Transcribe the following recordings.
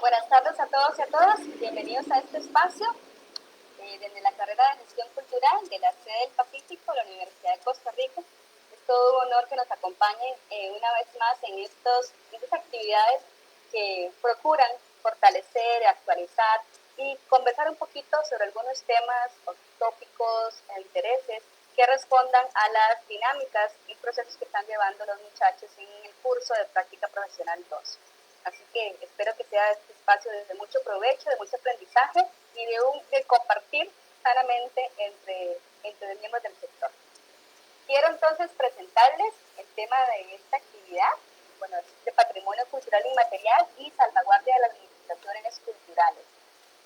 Buenas tardes a todos y a todas. Bienvenidos a este espacio desde la carrera de Gestión Cultural de la sede del Pacífico de la Universidad de Costa Rica. Es todo un honor que nos acompañen una vez más en estas actividades que procuran fortalecer, actualizar y conversar un poquito sobre algunos temas o tópicos e intereses que respondan a las dinámicas y procesos que están llevando los muchachos en el curso de práctica profesional 2. Así que espero que sea este espacio de mucho provecho, de mucho aprendizaje y de compartir sanamente entre los miembros del sector. Quiero entonces presentarles el tema de esta actividad, bueno, es de patrimonio cultural inmaterial y salvaguardia de las administraciones culturales.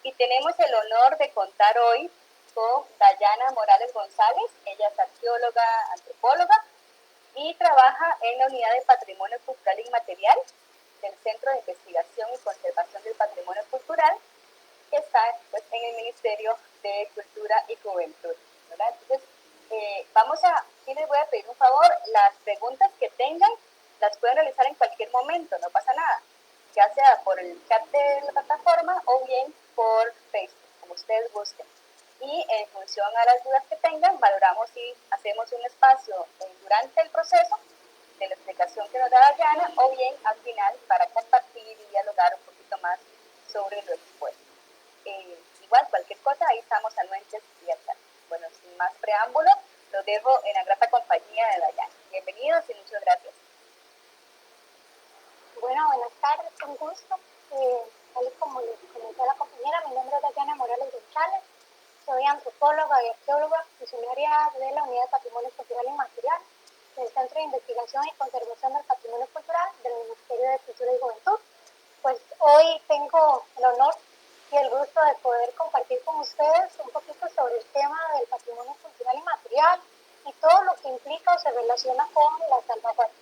Y tenemos el honor de contar hoy con Dayana Morales González. Ella es arqueóloga, antropóloga y trabaja en la unidad de patrimonio cultural inmaterial del Centro de Investigación y Conservación del Patrimonio Cultural, que está pues, en el Ministerio de Cultura y Juventud, ¿verdad? Entonces, sí les voy a pedir un favor, las preguntas que tengan las pueden realizar en cualquier momento, no pasa nada, ya sea por el chat de la plataforma o bien por Facebook, como ustedes gusten. Y en función a las dudas que tengan, valoramos si hacemos un espacio durante el proceso de la explicación que nos da Dayana, o bien al final para compartir y dialogar un poquito más sobre lo expuesto. Igual, cualquier cosa, ahí estamos anuentes y al tanto. Bueno, sin más preámbulo, los dejo en la grata compañía de Dayana. Bienvenidos y muchas gracias. Bueno, buenas tardes, con gusto. Tal como les comentó la compañera, mi nombre es Dayana Morales González, soy antropóloga y arqueóloga, funcionaria de la Unidad de Patrimonio Cultural Inmaterial del Centro de Investigación y Conservación del Patrimonio Cultural del Ministerio de Cultura y Juventud. Pues hoy tengo el honor y el gusto de poder compartir con ustedes un poquito sobre el tema del patrimonio cultural inmaterial y todo lo que implica o se relaciona con la salvaguardia.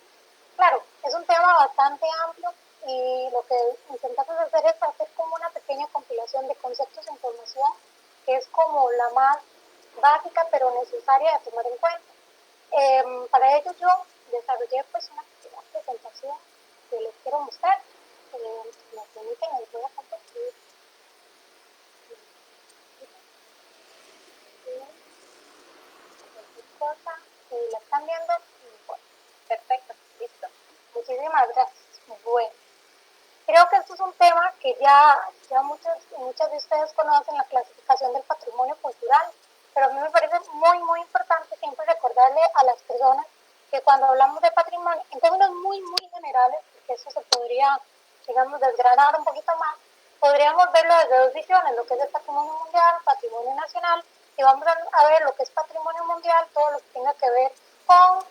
Claro, es un tema bastante amplio y lo que intentamos hacer es hacer como una pequeña compilación de conceptos e información que es como la más básica pero necesaria de tomar en cuenta. Para ello yo desarrollé pues una pequeña presentación que les quiero mostrar. Si me permiten, les voy a compartir. Cosa, la están viendo, bueno, perfecto, listo. Muchísimas gracias. Bueno, creo que esto es un tema que ya muchas de ustedes conocen, la clasificación del patrimonio cultural, pero a mí me parece muy importante siempre recordarle a las personas que cuando hablamos de patrimonio, en términos muy generales, porque eso se podría, digamos, desgranar un poquito más, podríamos verlo desde dos visiones, lo que es el patrimonio mundial, patrimonio nacional, y vamos a ver lo que es patrimonio mundial, todo lo que tenga que ver con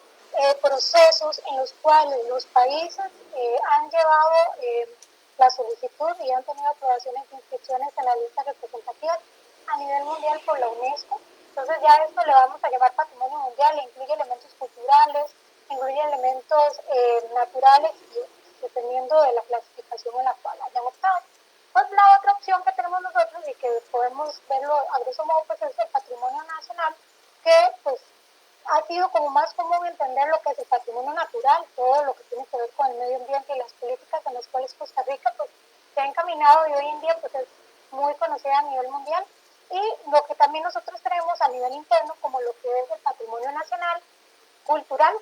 procesos en los cuales los países han llevado la solicitud y han tenido aprobaciones e inscripciones en la lista representativa a nivel mundial por la UNESCO. Entonces ya esto le vamos a llamar patrimonio mundial, incluye elementos culturales, incluye elementos naturales, y dependiendo de la clasificación en la cual hayan optado. Pues la otra opción que tenemos nosotros y que podemos verlo a grosso modo pues es el patrimonio nacional, que pues ha sido como más común entender lo que es el patrimonio natural, todo lo que tiene que ver con el medio ambiente y las políticas en las cuales Costa Rica pues, se ha encaminado y hoy en día pues, es muy conocida a nivel mundial. Y lo que también nosotros tenemos a nivel interno como lo que es el patrimonio nacional, cultural,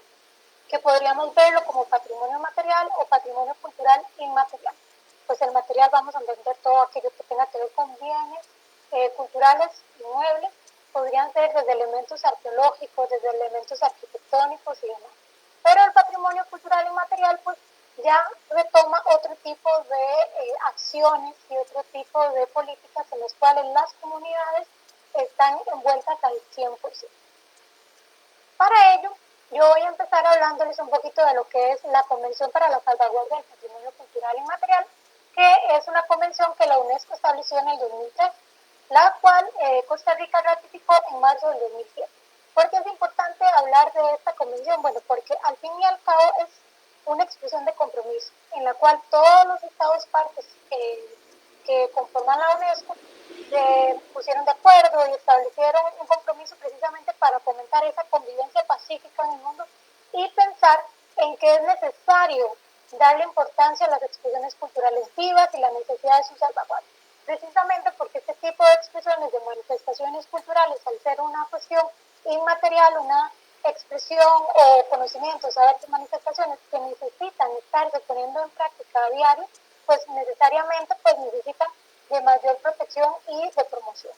que podríamos verlo como patrimonio material o patrimonio cultural inmaterial. Pues el material vamos a entender todo aquello que tenga que ver con bienes culturales, inmuebles, podrían ser desde elementos arqueológicos, desde elementos arquitectónicos y demás. Pero el patrimonio cultural inmaterial pues ya retoma otro tipo de acciones y otro tipo de políticas en las cuales las comunidades están envueltas al 100%. Para ello, yo voy a empezar hablándoles un poquito de lo que es la Convención para la Salvaguardia del Patrimonio Cultural Inmaterial, que es una convención que la UNESCO estableció en el 2003, la cual Costa Rica ratificó en marzo del 2007. ¿Por qué es importante hablar de esta convención? Bueno, porque al fin y al cabo es una expresión de compromiso, en la cual todos los estados partes que conforman la UNESCO se pusieron de acuerdo y establecieron un compromiso precisamente para fomentar esa convivencia pacífica en el mundo y pensar en que es necesario darle importancia a las expresiones culturales vivas y la necesidad de su salvaguardia. Precisamente porque este tipo de expresiones, de manifestaciones culturales, al ser una cuestión inmaterial, una expresión o conocimiento, saberes, manifestaciones que necesitan estarse poniendo en práctica a diario, pues necesariamente pues necesitan de mayor protección y de promoción.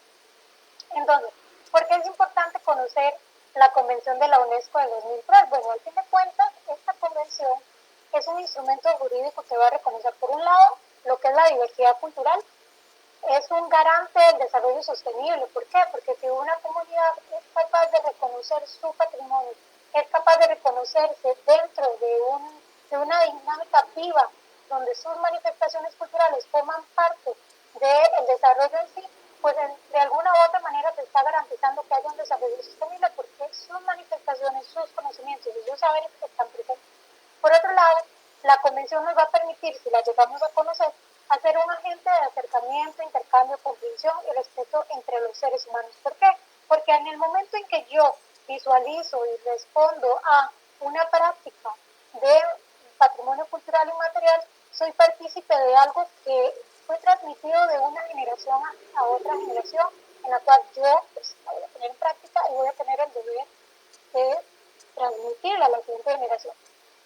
Entonces, ¿por qué es importante conocer la Convención de la UNESCO de 2003? Bueno, al fin de cuentas, esta convención es un instrumento jurídico que va a reconocer, por un lado, lo que es la diversidad cultural, es un garante del desarrollo sostenible. ¿Por qué? Porque si una comunidad es capaz de reconocer su patrimonio, es capaz de reconocerse dentro de una dinámica viva, donde sus manifestaciones culturales forman parte del desarrollo en sí, pues de alguna u otra manera se está garantizando que haya un desarrollo sostenible, porque sus manifestaciones, sus conocimientos y sus saberes están presentes. Por otro lado, la convención nos va a permitir, si la llegamos a conocer, hacer un agente de acercamiento, intercambio, comprensión y respeto entre los seres humanos. ¿Por qué? Porque en el momento en que yo visualizo y respondo a una práctica de patrimonio cultural y material, soy partícipe de algo que fue transmitido de una generación a otra generación, en la cual yo pues, la voy a poner en práctica y voy a tener el deber de transmitirla a la siguiente generación.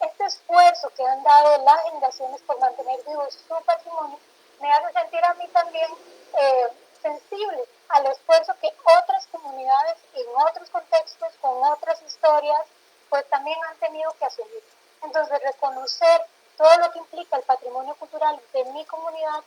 Este esfuerzo que han dado las generaciones por mantener vivo su patrimonio me hace sentir a mí también sensible al esfuerzo que otras comunidades en otros contextos, con otras historias, pues también han tenido que asumir. Entonces, reconocer todo lo que implica el patrimonio cultural de mi comunidad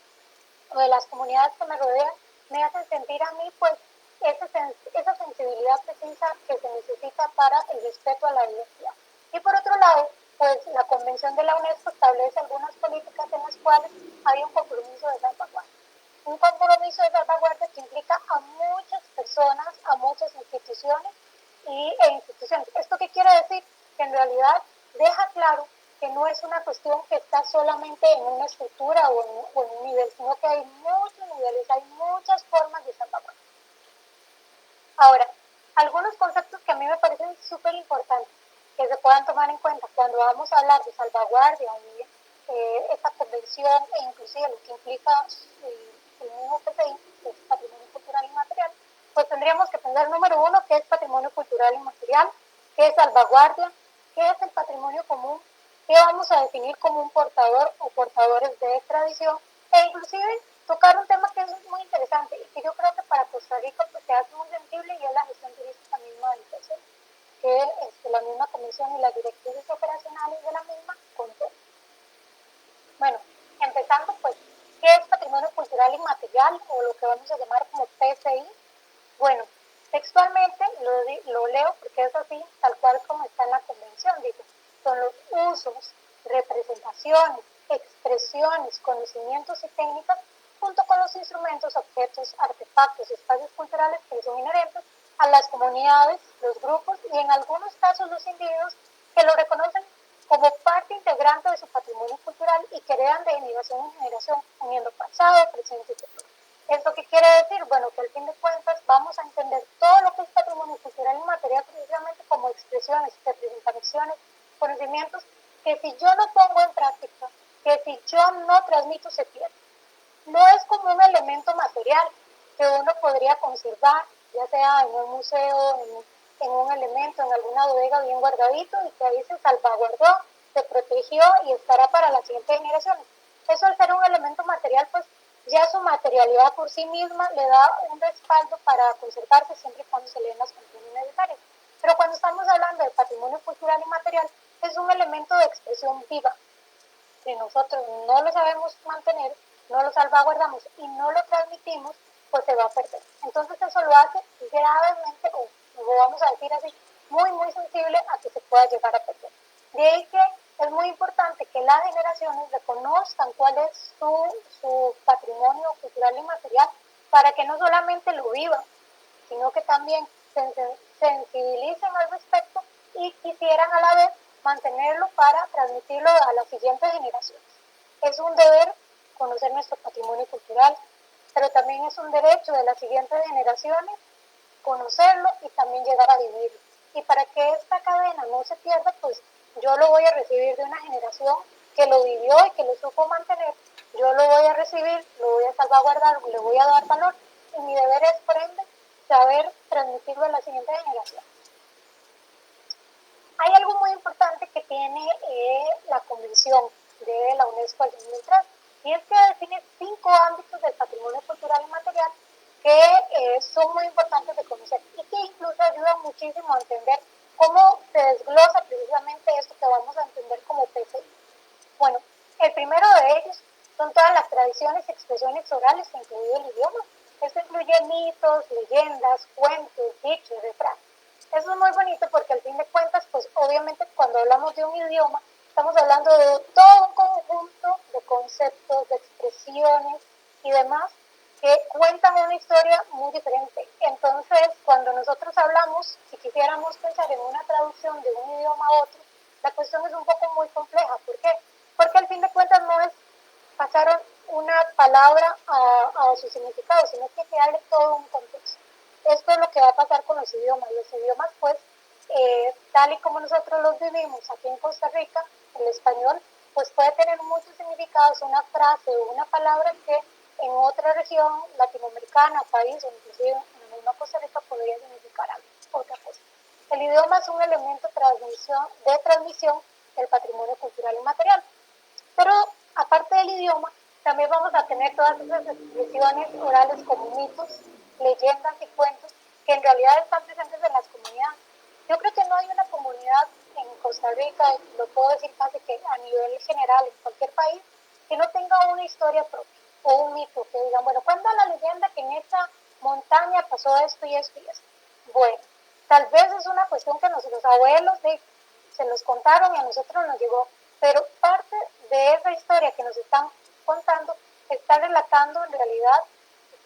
o de las comunidades que me rodean, me hacen sentir a mí pues esa sensibilidad precisa que se necesita para el respeto a la diversidad. Y por otro lado, pues la Convención de la UNESCO establece algunas políticas en las cuales hay un compromiso de salvaguardia. Un compromiso de salvaguardia que implica a muchas personas, a muchas instituciones e instituciones. ¿Esto qué quiere decir? Que en realidad deja claro que no es una cuestión que está solamente en una estructura o en un nivel, sino que hay muchos niveles, hay muchas formas de salvaguardia. Ahora, algunos conceptos que a mí me parecen súper importantes que se puedan tomar en cuenta cuando vamos a hablar de salvaguardia y esta convención e inclusive lo que implica el mismo PCI, que es patrimonio cultural inmaterial, pues tendríamos que pensar, número uno, qué es patrimonio cultural inmaterial, qué es salvaguardia, qué es el patrimonio común, qué vamos a definir como un portador o portadores de tradición, e inclusive tocar un tema que es muy interesante y que yo creo que para Costa Rica pues, se hace muy sensible, y es la gestión turística misma del PCI, que la misma comisión y las directrices operacionales de la misma contemplan. Bueno, empezando pues, ¿qué es patrimonio cultural inmaterial o lo que vamos a llamar como PCI? Bueno, textualmente lo leo porque es así, tal cual como está en la convención, dice, son los usos, representaciones, expresiones, conocimientos y técnicas, junto con los instrumentos, objetos, artefactos y espacios culturales que son inherentes a las comunidades, los grupos y en algunos casos los individuos que lo reconocen como parte integrante de su patrimonio cultural y que heredan de generación en generación, uniendo pasado, presente y futuro. ¿Esto qué quiere decir? Bueno, que al fin de cuentas vamos a entender todo lo que es patrimonio cultural y material precisamente como expresiones, representaciones, conocimientos, que si yo no pongo en práctica, que si yo no transmito, se pierde. No es como un elemento material que uno podría conservar, ya sea en un museo, en un elemento, en alguna bodega bien guardadito, y que ahí se salvaguardó, se protegió y estará para las siguientes generaciones. Eso, al ser un elemento material, pues ya su materialidad por sí misma le da un respaldo para conservarse siempre y cuando se le den las condiciones necesarias. Pero cuando estamos hablando de patrimonio cultural y material, es un elemento de expresión viva. Si nosotros no lo sabemos mantener, no lo salvaguardamos y no lo transmitimos, pues se va a perder. Entonces eso lo hace gravemente, o lo vamos a decir así, muy, muy sensible a que se pueda llegar a perder. De ahí que es muy importante que las generaciones reconozcan cuál es su patrimonio cultural y material, para que no solamente lo vivan, sino que también se sensibilicen al respecto y quisieran a la vez mantenerlo para transmitirlo a las siguientes generaciones. Es un deber conocer nuestro patrimonio cultural, pero también es un derecho de las siguientes generaciones conocerlo y también llegar a vivirlo. Y para que esta cadena no se pierda, pues yo lo voy a recibir de una generación que lo vivió y que lo supo mantener, yo lo voy a recibir, lo voy a salvaguardar, le voy a dar valor y mi deber es, por ende, saber transmitirlo a la siguiente generación. Hay algo muy importante que tiene la Convención de la UNESCO del 2003 y es que define 5 ámbitos del patrimonio cultural y material que son muy importantes de conocer y que incluso ayudan muchísimo a entender cómo se desglosa precisamente esto que vamos a entender como PCI. Bueno, el primero de ellos son todas las tradiciones y expresiones orales, incluido el idioma. Esto incluye mitos, leyendas, cuentos, dichos, refranes. Eso es muy bonito porque al fin de cuentas, pues obviamente cuando hablamos de un idioma, estamos hablando de todo un conjunto de conceptos, de expresiones y demás que cuentan una historia muy diferente. Entonces, cuando nosotros hablamos, si quisiéramos pensar en una traducción de un idioma a otro, la cuestión es un poco muy compleja. ¿Por qué? Porque al fin de cuentas no es pasar una palabra a su significado, sino que darle todo un contexto. Esto es lo que va a pasar con los idiomas. Los idiomas, pues, tal y como nosotros los vivimos aquí en Costa Rica, el español, pues puede tener muchos significados, una frase o una palabra que en otra región latinoamericana, país o inclusive en la misma Costa Rica podría significar algo, otra cosa. El idioma es un elemento de transmisión del patrimonio cultural y material. Pero aparte del idioma, también vamos a tener todas esas expresiones orales como mitos, leyendas y cuentos que en realidad están presentes en las comunidades. Yo creo que no hay una comunidad en Costa Rica, lo puedo decir casi que a nivel general en cualquier país, que no tenga una historia propia o un mito, que digan, bueno, cuenta la leyenda que en esta montaña pasó esto y esto y esto. Bueno, tal vez es una cuestión que nuestros abuelos se los contaron y a nosotros nos llegó, pero parte de esa historia que nos están contando está relatando en realidad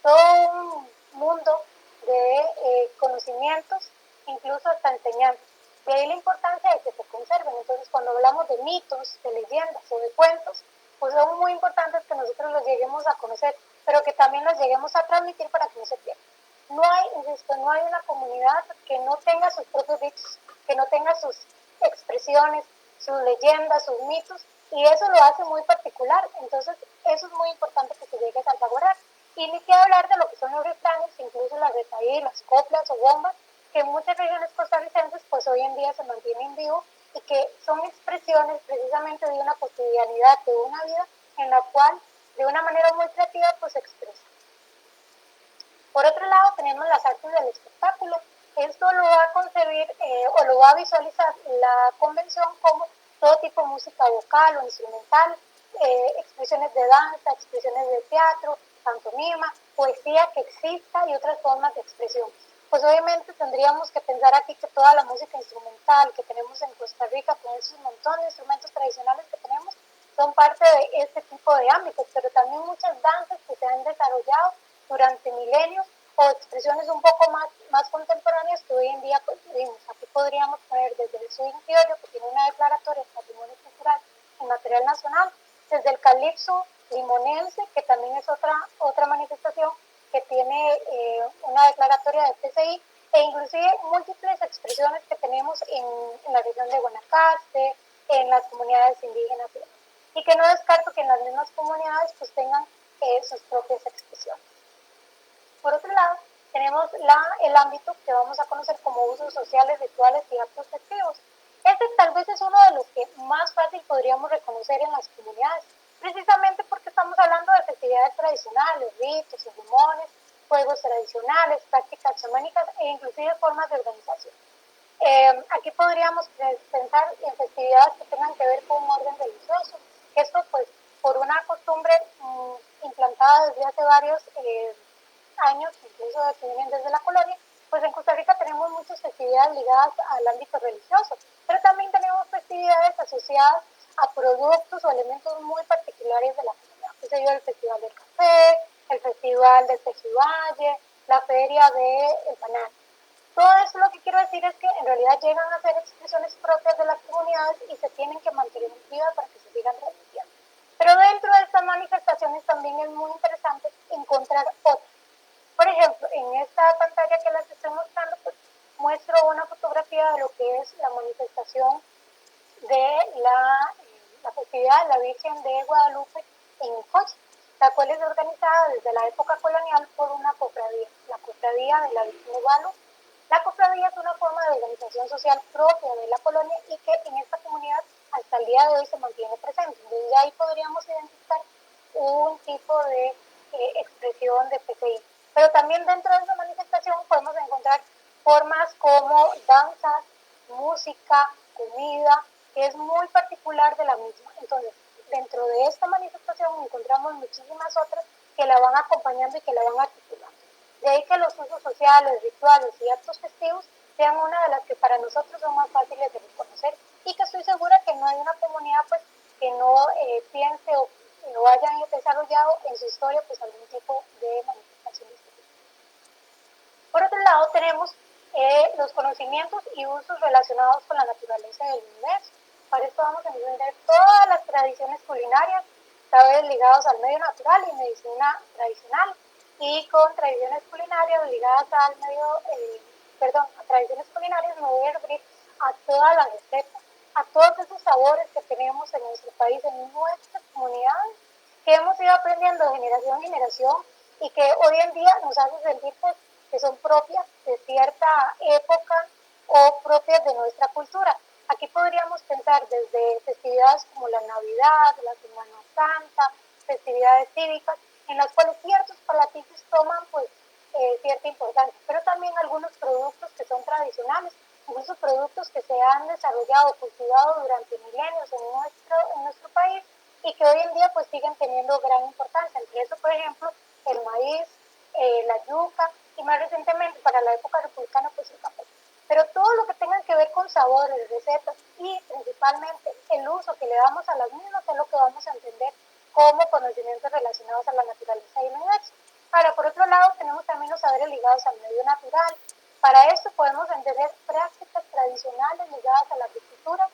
todo un mundo de conocimientos, incluso hasta enseñanzas. De ahí la importancia de que se conserven. Entonces, cuando hablamos de mitos, de leyendas o de cuentos, pues son muy importantes que nosotros los lleguemos a conocer, pero que también los lleguemos a transmitir para que no se pierdan. No hay, insisto, no hay una comunidad que no tenga sus propios dichos, que no tenga sus expresiones, sus leyendas, sus mitos, y eso lo hace muy particular. Entonces, eso es muy importante que se llegue a salvaguardar. Y ni que hablar de lo que son los refranes, incluso las retaílas, las coplas o bombas, que en muchas regiones costarricenses pues hoy en día se mantienen vivos y que son expresiones precisamente de una cotidianidad, de una vida en la cual de una manera muy creativa pues se expresa. Por otro lado tenemos las artes del espectáculo. Esto lo va a concebir o lo va a visualizar la convención como todo tipo de música vocal o instrumental, expresiones de danza, expresiones de teatro, pantomima, poesía que exista y otras formas de expresión. Pues obviamente tendríamos que pensar aquí que toda la música instrumental que tenemos en Costa Rica, con esos montón de instrumentos tradicionales que tenemos, son parte de este tipo de ámbitos, pero también muchas danzas que se han desarrollado durante milenios o expresiones un poco más contemporáneas que hoy en día pues, vivimos. Aquí podríamos poner desde el swing criollo, que tiene una declaratoria de patrimonio cultural y material nacional, desde el calipso limonense, que también es otra manifestación que tiene una declaratoria de PCI, e inclusive múltiples expresiones que tenemos en la región de Guanacaste, en las comunidades indígenas, y que no descarto que en las mismas comunidades pues tengan sus propias expresiones. Por otro lado, tenemos el ámbito que vamos a conocer como usos sociales, rituales y actos festivos. Este tal vez es uno de los que más fácil podríamos reconocer en las comunidades, precisamente porque estamos hablando de festividades tradicionales, ritos, ceremonias, juegos tradicionales, prácticas chamánicas e inclusive formas de organización. Aquí podríamos pensar en festividades que tengan que ver con un orden religioso. Esto pues por una costumbre implantada desde hace varios años, incluso que vienen desde la colonia, pues en Costa Rica tenemos muchas festividades ligadas al ámbito religioso, pero también tenemos festividades asociadas a productos o elementos muy particulares de la comunidad. Que se dio el Festival del Café, el Festival del Tejivalle, la Feria del Banano. Todo eso lo que quiero decir es que en realidad llegan a ser expresiones propias de las comunidades y se tienen que mantener vivas para que se sigan transmitiendo. Pero dentro de estas manifestaciones también es muy interesante encontrar otras. Por ejemplo, en esta pantalla que les estoy mostrando, pues, muestro una fotografía de lo que es la manifestación de la festividad de la Virgen de Guadalupe en Coche, la cual es organizada desde la época colonial por una cofradía, la Cofradía de la Virgen de Guadalupe. La cofradía es una forma de organización social propia de la colonia y que en esta comunidad hasta el día de hoy se mantiene presente. Entonces ya ahí podríamos identificar un tipo de expresión de PCI. Pero también dentro de esa manifestación podemos encontrar formas como danzas, música, comida, que es muy particular de la misma. Entonces, dentro de esta manifestación encontramos muchísimas otras que la van acompañando y que la van articulando. De ahí que los usos sociales, rituales y actos festivos sean una de las que para nosotros son más fáciles de reconocer y que estoy segura que no hay una comunidad pues que no piense o hayan desarrollado en su historia pues algún tipo de manifestación. Por otro lado tenemos los conocimientos y usos relacionados con la naturaleza del universo. Para esto vamos a entender todas las tradiciones culinarias, saberes ligados al medio natural y medicina tradicional, y con tradiciones culinarias ligadas al a tradiciones culinarias me voy a referir a todas las recetas, a todos esos sabores que tenemos en nuestro país, en nuestras comunidades, que hemos ido aprendiendo de generación en generación y que hoy en día nos hace sentir pues, que son propias de cierta época o propias de nuestra cultura. Aquí podríamos pensar desde festividades como la Navidad, la Semana Santa, festividades cívicas, en las cuales ciertos platillos toman pues cierta importancia, pero también algunos productos que son tradicionales, incluso productos que se han desarrollado, cultivado durante milenios en nuestro país y que hoy en día pues siguen teniendo gran importancia. Entre eso, por ejemplo, el maíz, la yuca y más recientemente para la época republicana pues el café. Pero todo lo que tenga que ver con sabores, recetas y principalmente el uso que le damos a las mismas es lo que vamos a entender como conocimientos relacionados a la naturaleza y el universo. Ahora, por otro lado, tenemos también los saberes ligados al medio natural. Para esto podemos entender prácticas tradicionales ligadas a la agricultura,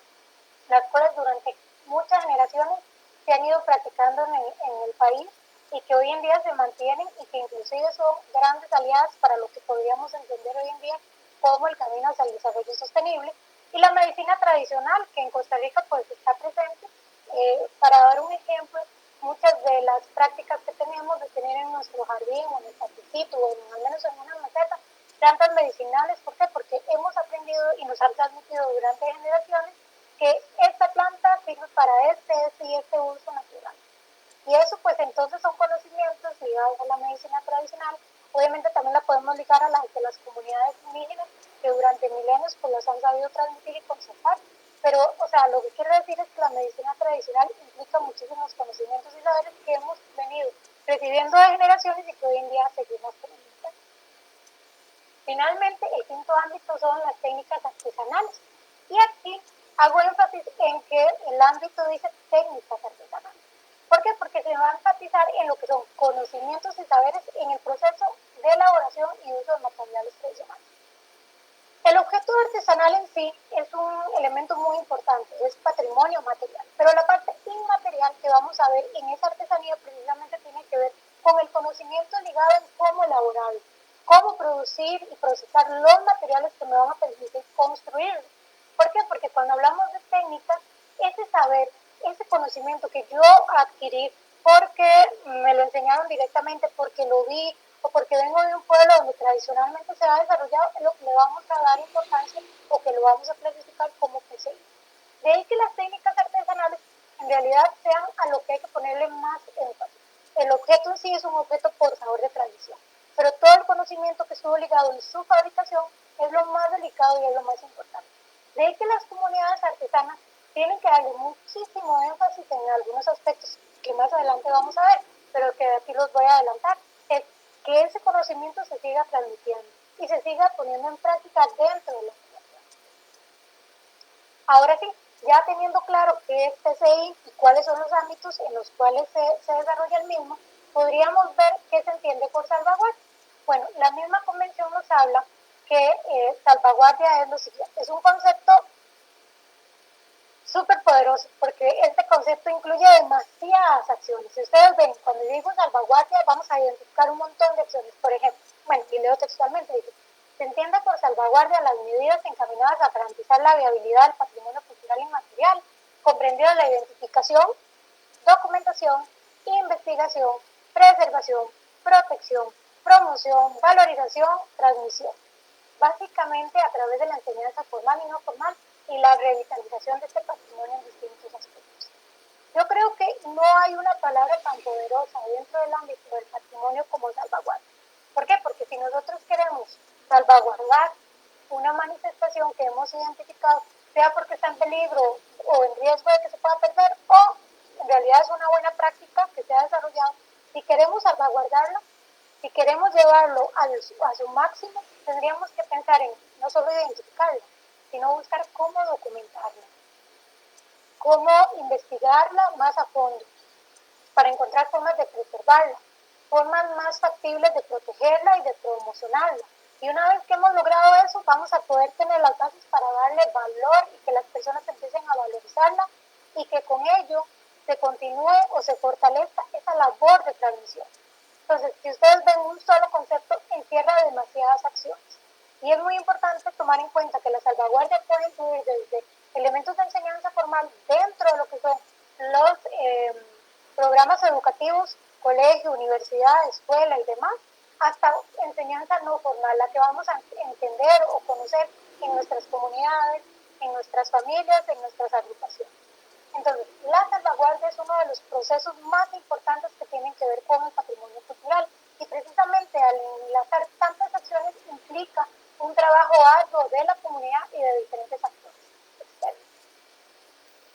las cuales durante muchas generaciones se han ido practicando en el país y que hoy en día se mantienen y que inclusive son grandes aliadas para lo que podríamos entender hoy en día como el camino hacia el desarrollo sostenible. Y la medicina tradicional, que en Costa Rica pues está presente, para dar un ejemplo, muchas de las prácticas que tenemos de tener en nuestro jardín o en el paticito o al menos en una maceta, plantas medicinales. ¿Por qué? Porque hemos aprendido y nos han transmitido durante generaciones que esta planta sirve para y este uso natural. Y eso pues entonces son conocimientos ligados a la medicina tradicional. Obviamente también la podemos ligar a las de las comunidades indígenas que durante milenios pues las han sabido transmitir y conservar. Pero, o sea, lo que quiero decir es que la medicina tradicional implica muchísimos conocimientos y saberes que hemos venido recibiendo de generaciones y que hoy en día seguimos teniendo. Finalmente, el quinto ámbito son las técnicas artesanales. Y aquí hago énfasis en que el ámbito dice técnicas artesanales. ¿Por qué? Porque se va a enfatizar en lo que son conocimientos y saberes en el proceso de elaboración y uso de materiales tradicionales. El objeto artesanal en sí es un elemento muy importante, es patrimonio material, pero la parte inmaterial que vamos a ver en esa artesanía precisamente tiene que ver con el conocimiento ligado en cómo elaborarlo, cómo producir y procesar los materiales que me van a permitir construirlo. ¿Por qué? Porque cuando hablamos de técnicas, ese saber, ese conocimiento que yo adquirí porque me lo enseñaron directamente, porque lo vi, o porque vengo de un pueblo donde tradicionalmente se ha desarrollado, es lo que le vamos a dar importancia o que lo vamos a clasificar como PCI. De ahí que las técnicas artesanales en realidad sean a lo que hay que ponerle más énfasis. El objeto en sí es un objeto portador de tradición, pero todo el conocimiento que estuvo ligado en su fabricación es lo más delicado y es lo más importante. De ahí que las comunidades artesanas tienen que darle muchísimo énfasis en algunos aspectos que más adelante vamos a ver, pero que aquí los voy a adelantar. Es que ese conocimiento se siga transmitiendo y se siga poniendo en práctica dentro de la comunidad. Ahora sí, ya teniendo claro qué es PCI y cuáles son los ámbitos en los cuales se desarrolla el mismo, podríamos ver qué se entiende por salvaguardia. Bueno, la misma convención nos habla que salvaguardia es lo siguiente, es un concepto súper poderoso porque este concepto incluye demasiadas acciones. Si ustedes ven, cuando yo digo salvaguardia, vamos a identificar un montón de acciones. Por ejemplo, bueno, y leo textualmente, dice, se entiende por salvaguardia las medidas encaminadas a garantizar la viabilidad del patrimonio cultural inmaterial, comprendió la identificación, documentación, investigación, preservación, protección, promoción, valorización, transmisión. Básicamente a través de la enseñanza formal y no formal y la revitalización de este patrimonio en distintos aspectos. Yo creo que no hay una palabra tan poderosa dentro del ámbito del patrimonio como salvaguardia. ¿Por qué? Porque si nosotros queremos salvaguardar una manifestación que hemos identificado, sea porque está en peligro o en riesgo de que se pueda perder, o en realidad es una buena práctica que se ha desarrollado, si queremos salvaguardarla, si queremos llevarlo a su máximo, tendríamos que pensar en no solo identificarla, sino buscar cómo documentarla, cómo investigarla más a fondo, para encontrar formas de preservarla, formas más factibles de protegerla y de promocionarla. Y una vez que hemos logrado eso, vamos a poder tener las bases para darle valor y que las personas empiecen a valorizarla y que con ello se continúe o se fortalezca esa labor de transmisión. Entonces, si ustedes ven, un solo concepto encierra demasiadas acciones. Y es muy importante tomar en cuenta que la salvaguardia puede incluir desde elementos de enseñanza formal dentro de lo que son los programas educativos, colegio, universidad, escuela y demás, hasta enseñanza no formal, la que vamos a entender o conocer en nuestras comunidades, en nuestras familias, en nuestras agrupaciones. Entonces, la salvaguardia es uno de los procesos más importantes que tienen que ver con el patrimonio cultural y precisamente al enlazar tantas acciones implica un trabajo arduo de la comunidad y de diferentes actores externos.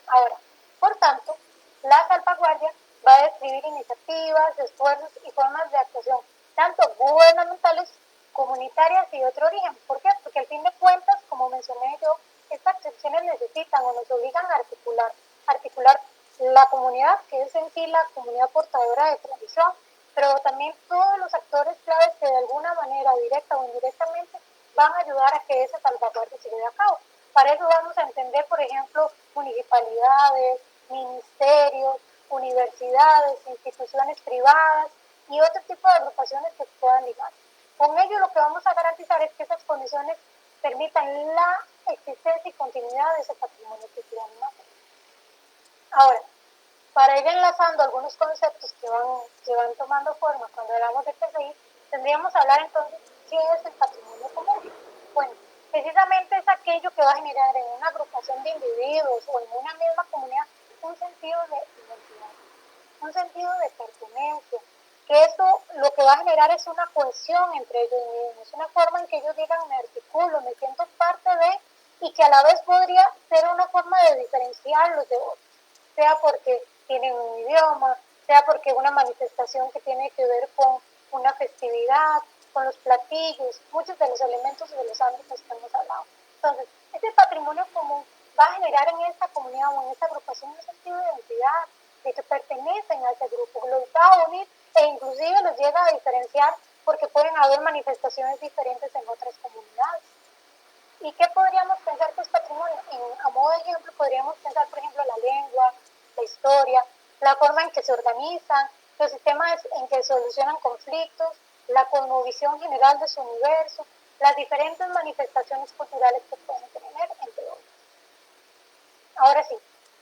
Ahora, por tanto, la salvaguardia va a describir iniciativas, esfuerzos y formas de actuación, tanto gubernamentales, comunitarias y de otro origen. ¿Por qué? Porque al fin de cuentas, como mencioné yo, estas acciones necesitan o nos obligan a articular la comunidad, que es en sí la comunidad portadora de tradición, pero también todos los actores claves que de alguna manera, directa o indirectamente, van a ayudar a que esa salvaguardia se lleve a cabo. Para eso vamos a entender, por ejemplo, municipalidades, ministerios, universidades, instituciones privadas y otro tipo de agrupaciones que puedan ligar. Con ello lo que vamos a garantizar es que esas condiciones permitan la existencia y continuidad de ese patrimonio cultural material. Ahora, para ir enlazando algunos conceptos que van tomando forma cuando hablamos de PCI, tendríamos que hablar entonces qué es el patrimonio común. Bueno, precisamente es aquello que va a generar en una agrupación de individuos o en una misma comunidad un sentido de identidad, un sentido de pertenencia, que esto lo que va a generar es una cohesión entre ellos mismos, una forma en que ellos digan me articulo, me siento parte de, y que a la vez podría ser una forma de diferenciarlos de otros, sea porque tienen un idioma, sea porque una manifestación que tiene que ver con una festividad, con los platillos, muchos de los elementos de los ámbitos que hemos hablado. Entonces, este patrimonio común va a generar en esta comunidad o en esta agrupación un sentido de identidad, de que pertenecen a ese grupo, los va a unir e inclusive los llega a diferenciar porque pueden haber manifestaciones diferentes en otras comunidades. ¿Y qué podríamos pensar que es patrimonio? A modo de ejemplo, podríamos pensar, por ejemplo, la lengua, la historia, la forma en que se organizan, los sistemas en que solucionan conflictos, la cosmovisión general de su universo, las diferentes manifestaciones culturales que pueden tener, entre otros. Ahora sí,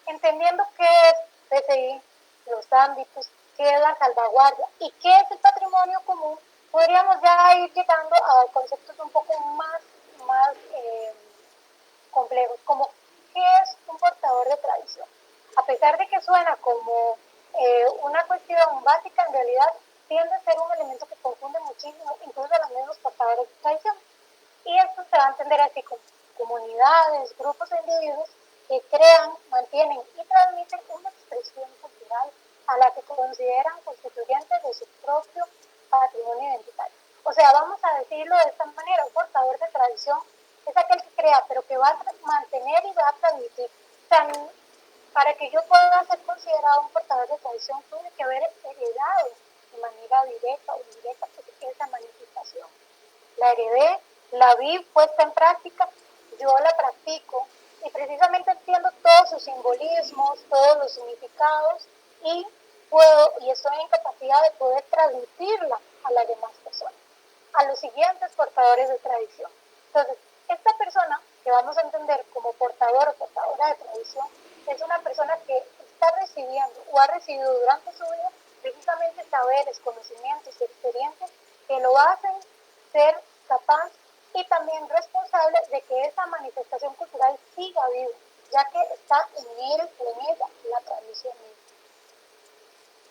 entendiendo qué es PCI, los ámbitos, qué es la salvaguardia y qué es el patrimonio común, podríamos ya ir llegando a conceptos un poco más complejos, como qué es un portador de tradición. A pesar de que suena como una cuestión básica, en realidad tiende a ser un elemento que confunde muchísimo, incluso a los mismos portadores de tradición. Y esto se va a entender así como comunidades, grupos de individuos que crean, mantienen y transmiten una expresión cultural a la que consideran constituyentes de su propio patrimonio identitario. O sea, vamos a decirlo de esta manera, un portador de tradición es aquel que crea, pero que va a mantener y va a transmitir. O sea, para que yo pueda ser considerado un portador de tradición, tiene que haber heredado de manera directa o indirecta esa manifestación. La heredé, la vi puesta en práctica, yo la practico y precisamente entiendo todos sus simbolismos, todos los significados y estoy en capacidad de poder transmitirla a las demás personas, a los siguientes portadores de tradición. Entonces, esta persona que vamos a entender como portador o portadora de tradición es una persona ha recibido durante su vida precisamente saberes, conocimientos y experiencias que lo hacen ser capaz y también responsable de que esa manifestación cultural siga viva, ya que está en él o en ella la tradición misma.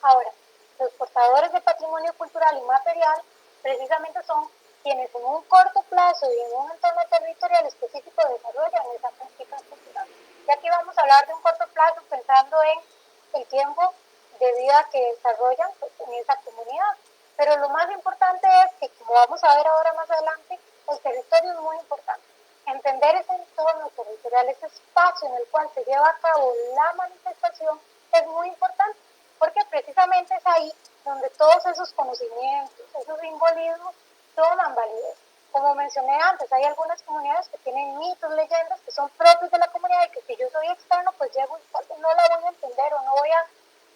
Ahora, los portadores de patrimonio cultural y material precisamente son quienes en un corto plazo y en un entorno territorial específico desarrollan esa práctica cultural. Y aquí vamos a hablar de un corto plazo pensando en el tiempo de vida que desarrollan pues, en esa comunidad. Pero lo más importante es que, como vamos a ver ahora más adelante, el territorio es muy importante. Entender ese entorno territorial, ese espacio en el cual se lleva a cabo la manifestación es muy importante, porque precisamente es ahí donde todos esos conocimientos, esos simbolismos toman validez. Como mencioné antes, hay algunas comunidades que tienen mitos, leyendas que son propios de la comunidad y que si yo soy externo, pues llego y no la voy a entender o no voy a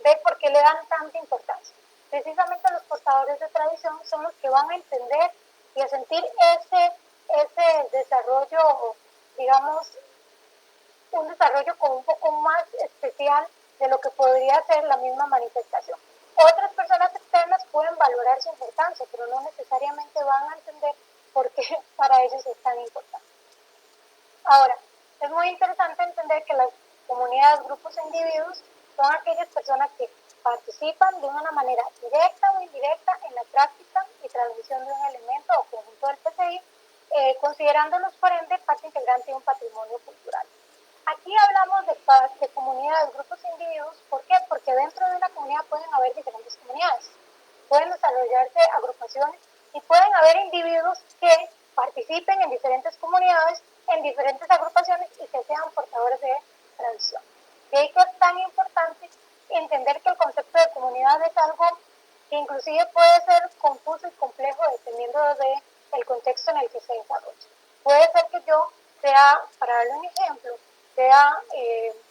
ver por qué le dan tanta importancia. Precisamente los portadores de tradición son los que van a entender y a sentir ese desarrollo, digamos, un desarrollo como un poco más especial de lo que podría ser la misma manifestación. Otras personas externas pueden valorar su importancia, pero no necesariamente van a entender por qué para ellos es tan importante. Ahora, es muy interesante entender que las comunidades, grupos e individuos son aquellas personas que participan de una manera directa o indirecta en la práctica y transmisión de un elemento o conjunto del PCI, considerándolos por ende parte integrante de un patrimonio cultural. Aquí hablamos de comunidades, grupos e individuos. ¿Por qué? Porque dentro de una comunidad pueden haber diferentes comunidades, pueden desarrollarse agrupaciones y pueden haber individuos que participen en diferentes comunidades, en diferentes agrupaciones y que sean portadores de tradición. De ahí que es tan importante entender que el concepto de comunidad es algo que inclusive puede ser confuso y complejo dependiendo del contexto en el que se desarrolla. Puede ser que yo sea, para darle un ejemplo,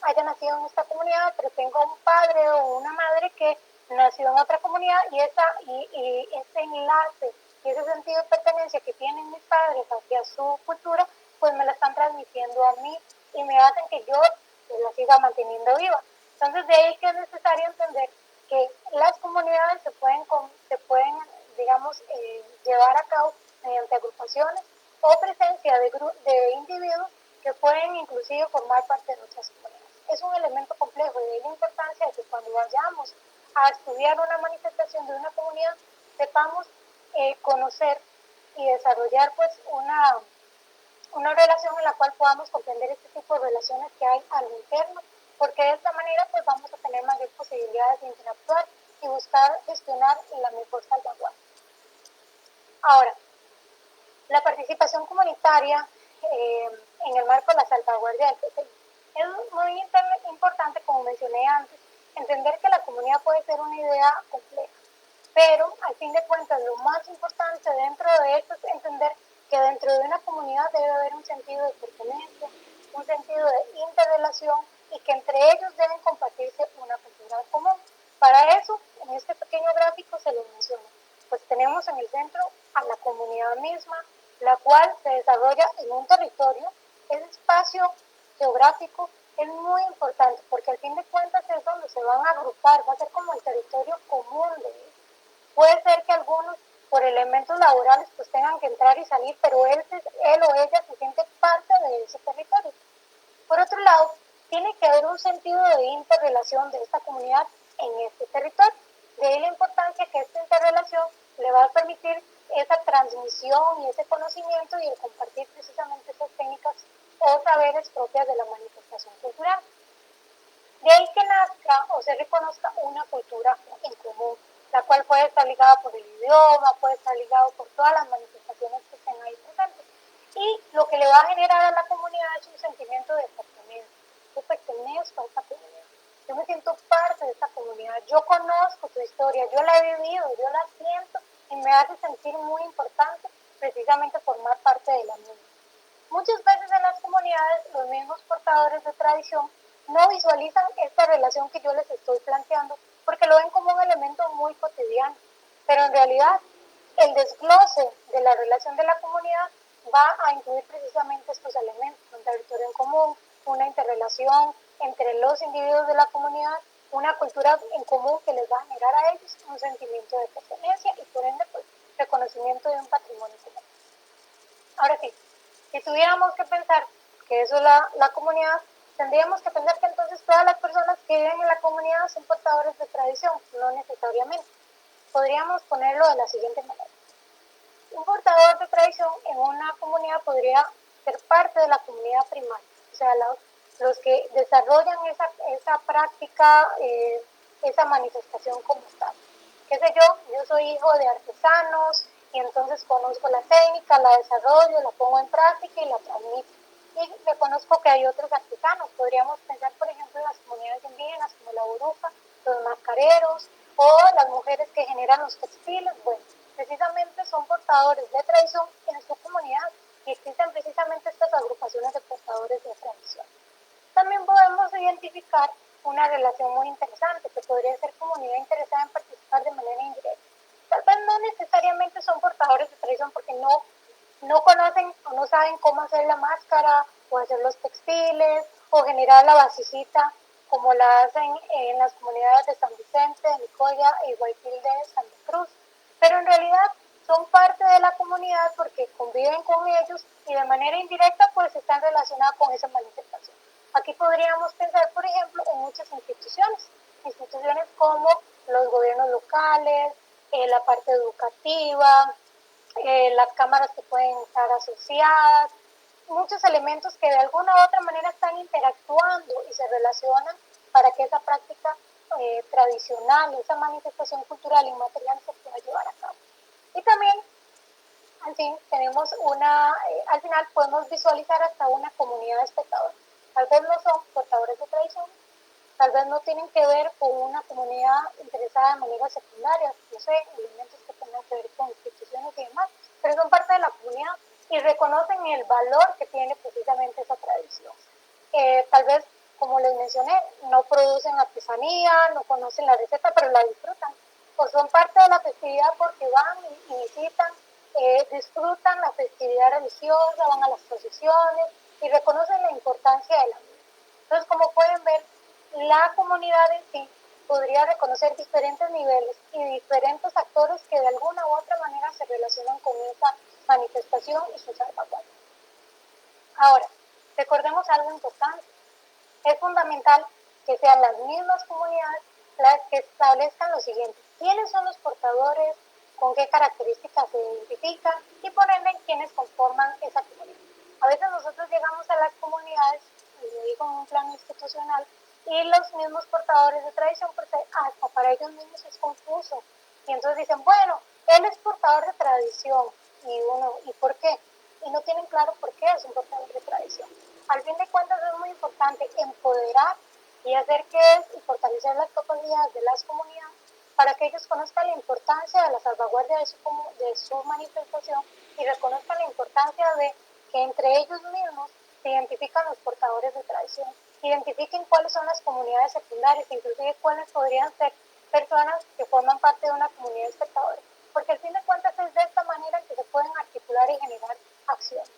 haya nacido en esta comunidad, pero tengo un padre o una madre que nació en otra comunidad y ese enlace y ese sentido de pertenencia que tienen mis padres hacia su cultura, pues me la están transmitiendo a mí y me hacen que yo pues, la siga manteniendo viva. Entonces de ahí que es necesario entender que las comunidades se pueden digamos, llevar a cabo mediante agrupaciones o presencia de individuos que pueden inclusive formar parte de otras comunidades. Es un elemento complejo y de la importancia de que cuando vayamos a estudiar una manifestación de una comunidad, sepamos conocer y desarrollar pues una relación en la cual podamos comprender este tipo de relaciones que hay a lo interno, porque de esta manera pues vamos a tener mayor posibilidades de interactuar y buscar gestionar la mejor salvaguardia. Ahora, la participación comunitaria en el marco de la salvaguardia del PCI. Es muy importante, como mencioné antes, entender que la comunidad puede ser una idea compleja, pero al fin de cuentas lo más importante dentro de esto es entender que dentro de una comunidad debe haber un sentido de pertenencia, un sentido de interrelación y que entre ellos deben compartirse una cultura común. Para eso, en este pequeño gráfico se lo menciona. Pues tenemos en el centro a la comunidad misma, la cual se desarrolla en un territorio. Ese espacio geográfico es muy importante porque al fin de cuentas es donde se van a agrupar, va a ser como el territorio común de ellos. Puede ser que algunos por elementos laborales pues tengan que entrar y salir, pero él o ella se siente parte de ese territorio. Por otro lado, tiene que haber un sentido de interrelación de esta comunidad en este territorio. De ahí la importancia que esta interrelación le va a permitir esa transmisión y ese conocimiento y el compartir precisamente esas técnicas o saberes propias de la manifestación cultural. De ahí que nazca o se reconozca una cultura en común, la cual puede estar ligada por el idioma, puede estar ligada por todas las manifestaciones que estén ahí presentes. Y lo que le va a generar a la comunidad es un sentimiento de pertenencia. Yo pertenezco a esta comunidad, yo me siento parte de esta comunidad, yo conozco tu historia, yo la he vivido, yo la siento y me hace sentir muy importante precisamente formar parte de la misma. Muchas veces en las comunidades los mismos portadores de tradición no visualizan esta relación que yo les estoy planteando porque lo ven como un elemento muy cotidiano, pero en realidad el desglose de la relación de la comunidad va a incluir precisamente estos elementos, un territorio en común, una interrelación entre los individuos de la comunidad una cultura en común que les va a generar a ellos un sentimiento de pertenencia y por ende pues reconocimiento de un patrimonio común. Ahora sí, si tuviéramos que pensar que eso es la comunidad, tendríamos que pensar que entonces todas las personas que viven en la comunidad son portadores de tradición, no necesariamente. Podríamos ponerlo de la siguiente manera. Un portador de tradición en una comunidad podría ser parte de la comunidad primaria, o sea, los que desarrollan esa práctica, esa manifestación como tal. ¿Qué sé yo soy hijo de artesanos y entonces conozco la técnica, la desarrollo, la pongo en práctica y la transmito. Y reconozco que hay otros artesanos, podríamos pensar por ejemplo en las comunidades indígenas como la Uruca, los mascareros o las mujeres que generan los textiles. Bueno, precisamente son portadores de tradición en su comunidad y existen precisamente estas agrupaciones de portadores de tradición. También podemos identificar una relación muy interesante que podría ser comunidad interesada en participar de manera indirecta. Tal vez no necesariamente son portadores de tradición porque no conocen o no saben cómo hacer la máscara o hacer los textiles o generar la basicita como la hacen en las comunidades de San Vicente, de Nicoya y Guayaquil de Santa Cruz. Pero en realidad son parte de la comunidad porque conviven con ellos y de manera indirecta pues están relacionados con esa manifestación. Aquí podríamos pensar, por ejemplo, en muchas instituciones como los gobiernos locales, la parte educativa, las cámaras que pueden estar asociadas, muchos elementos que de alguna u otra manera están interactuando y se relacionan para que esa práctica tradicional, esa manifestación cultural y material se pueda llevar a cabo. Y también, en fin, tenemos al final podemos visualizar hasta una comunidad de espectadores. Tal vez no son portadores de tradición, tal vez no tienen que ver con una comunidad interesada de manera secundaria, no sé, elementos que tengan que ver con instituciones y demás, pero son parte de la comunidad y reconocen el valor que tiene precisamente esa tradición. Tal vez, como les mencioné, no producen artesanía, no conocen la receta, pero la disfrutan, o son parte de la festividad porque van y visitan, disfrutan la festividad religiosa, van a las procesiones y reconocen la importancia de la vida. Entonces, como pueden ver, la comunidad en sí podría reconocer diferentes niveles y diferentes actores que de alguna u otra manera se relacionan con esa manifestación y su salvaguardia. Ahora, recordemos algo importante. Es fundamental que sean las mismas comunidades las que establezcan lo siguiente: quiénes son los portadores, con qué características se identifican y por ende quiénes conforman esa comunidad. A veces nosotros llegamos a las comunidades, lo digo en un plano institucional, y los mismos portadores de tradición, porque hasta para ellos mismos es confuso. Y entonces dicen, bueno, él es portador de tradición. Y uno, ¿y por qué? Y no tienen claro por qué es un portador de tradición. Al fin de cuentas es muy importante empoderar y hacer que y fortalecer las capacidades de las comunidades para que ellos conozcan la importancia de la salvaguardia de su manifestación y reconozcan la importancia de que entre ellos mismos se identifican los portadores de tradición, identifiquen cuáles son las comunidades secundarias, inclusive cuáles podrían ser personas que forman parte de una comunidad de espectadores, porque al fin de cuentas es de esta manera que se pueden articular y generar acciones.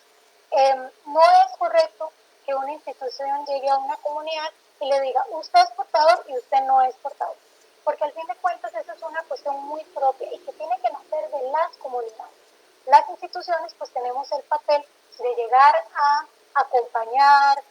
No es correcto que una institución llegue a una comunidad y le diga, usted es portador y usted no es portador, porque al fin de cuentas eso es una cuestión muy propia y que tiene que nacer de las comunidades. Las instituciones pues tenemos el papel de llegar a acompañar,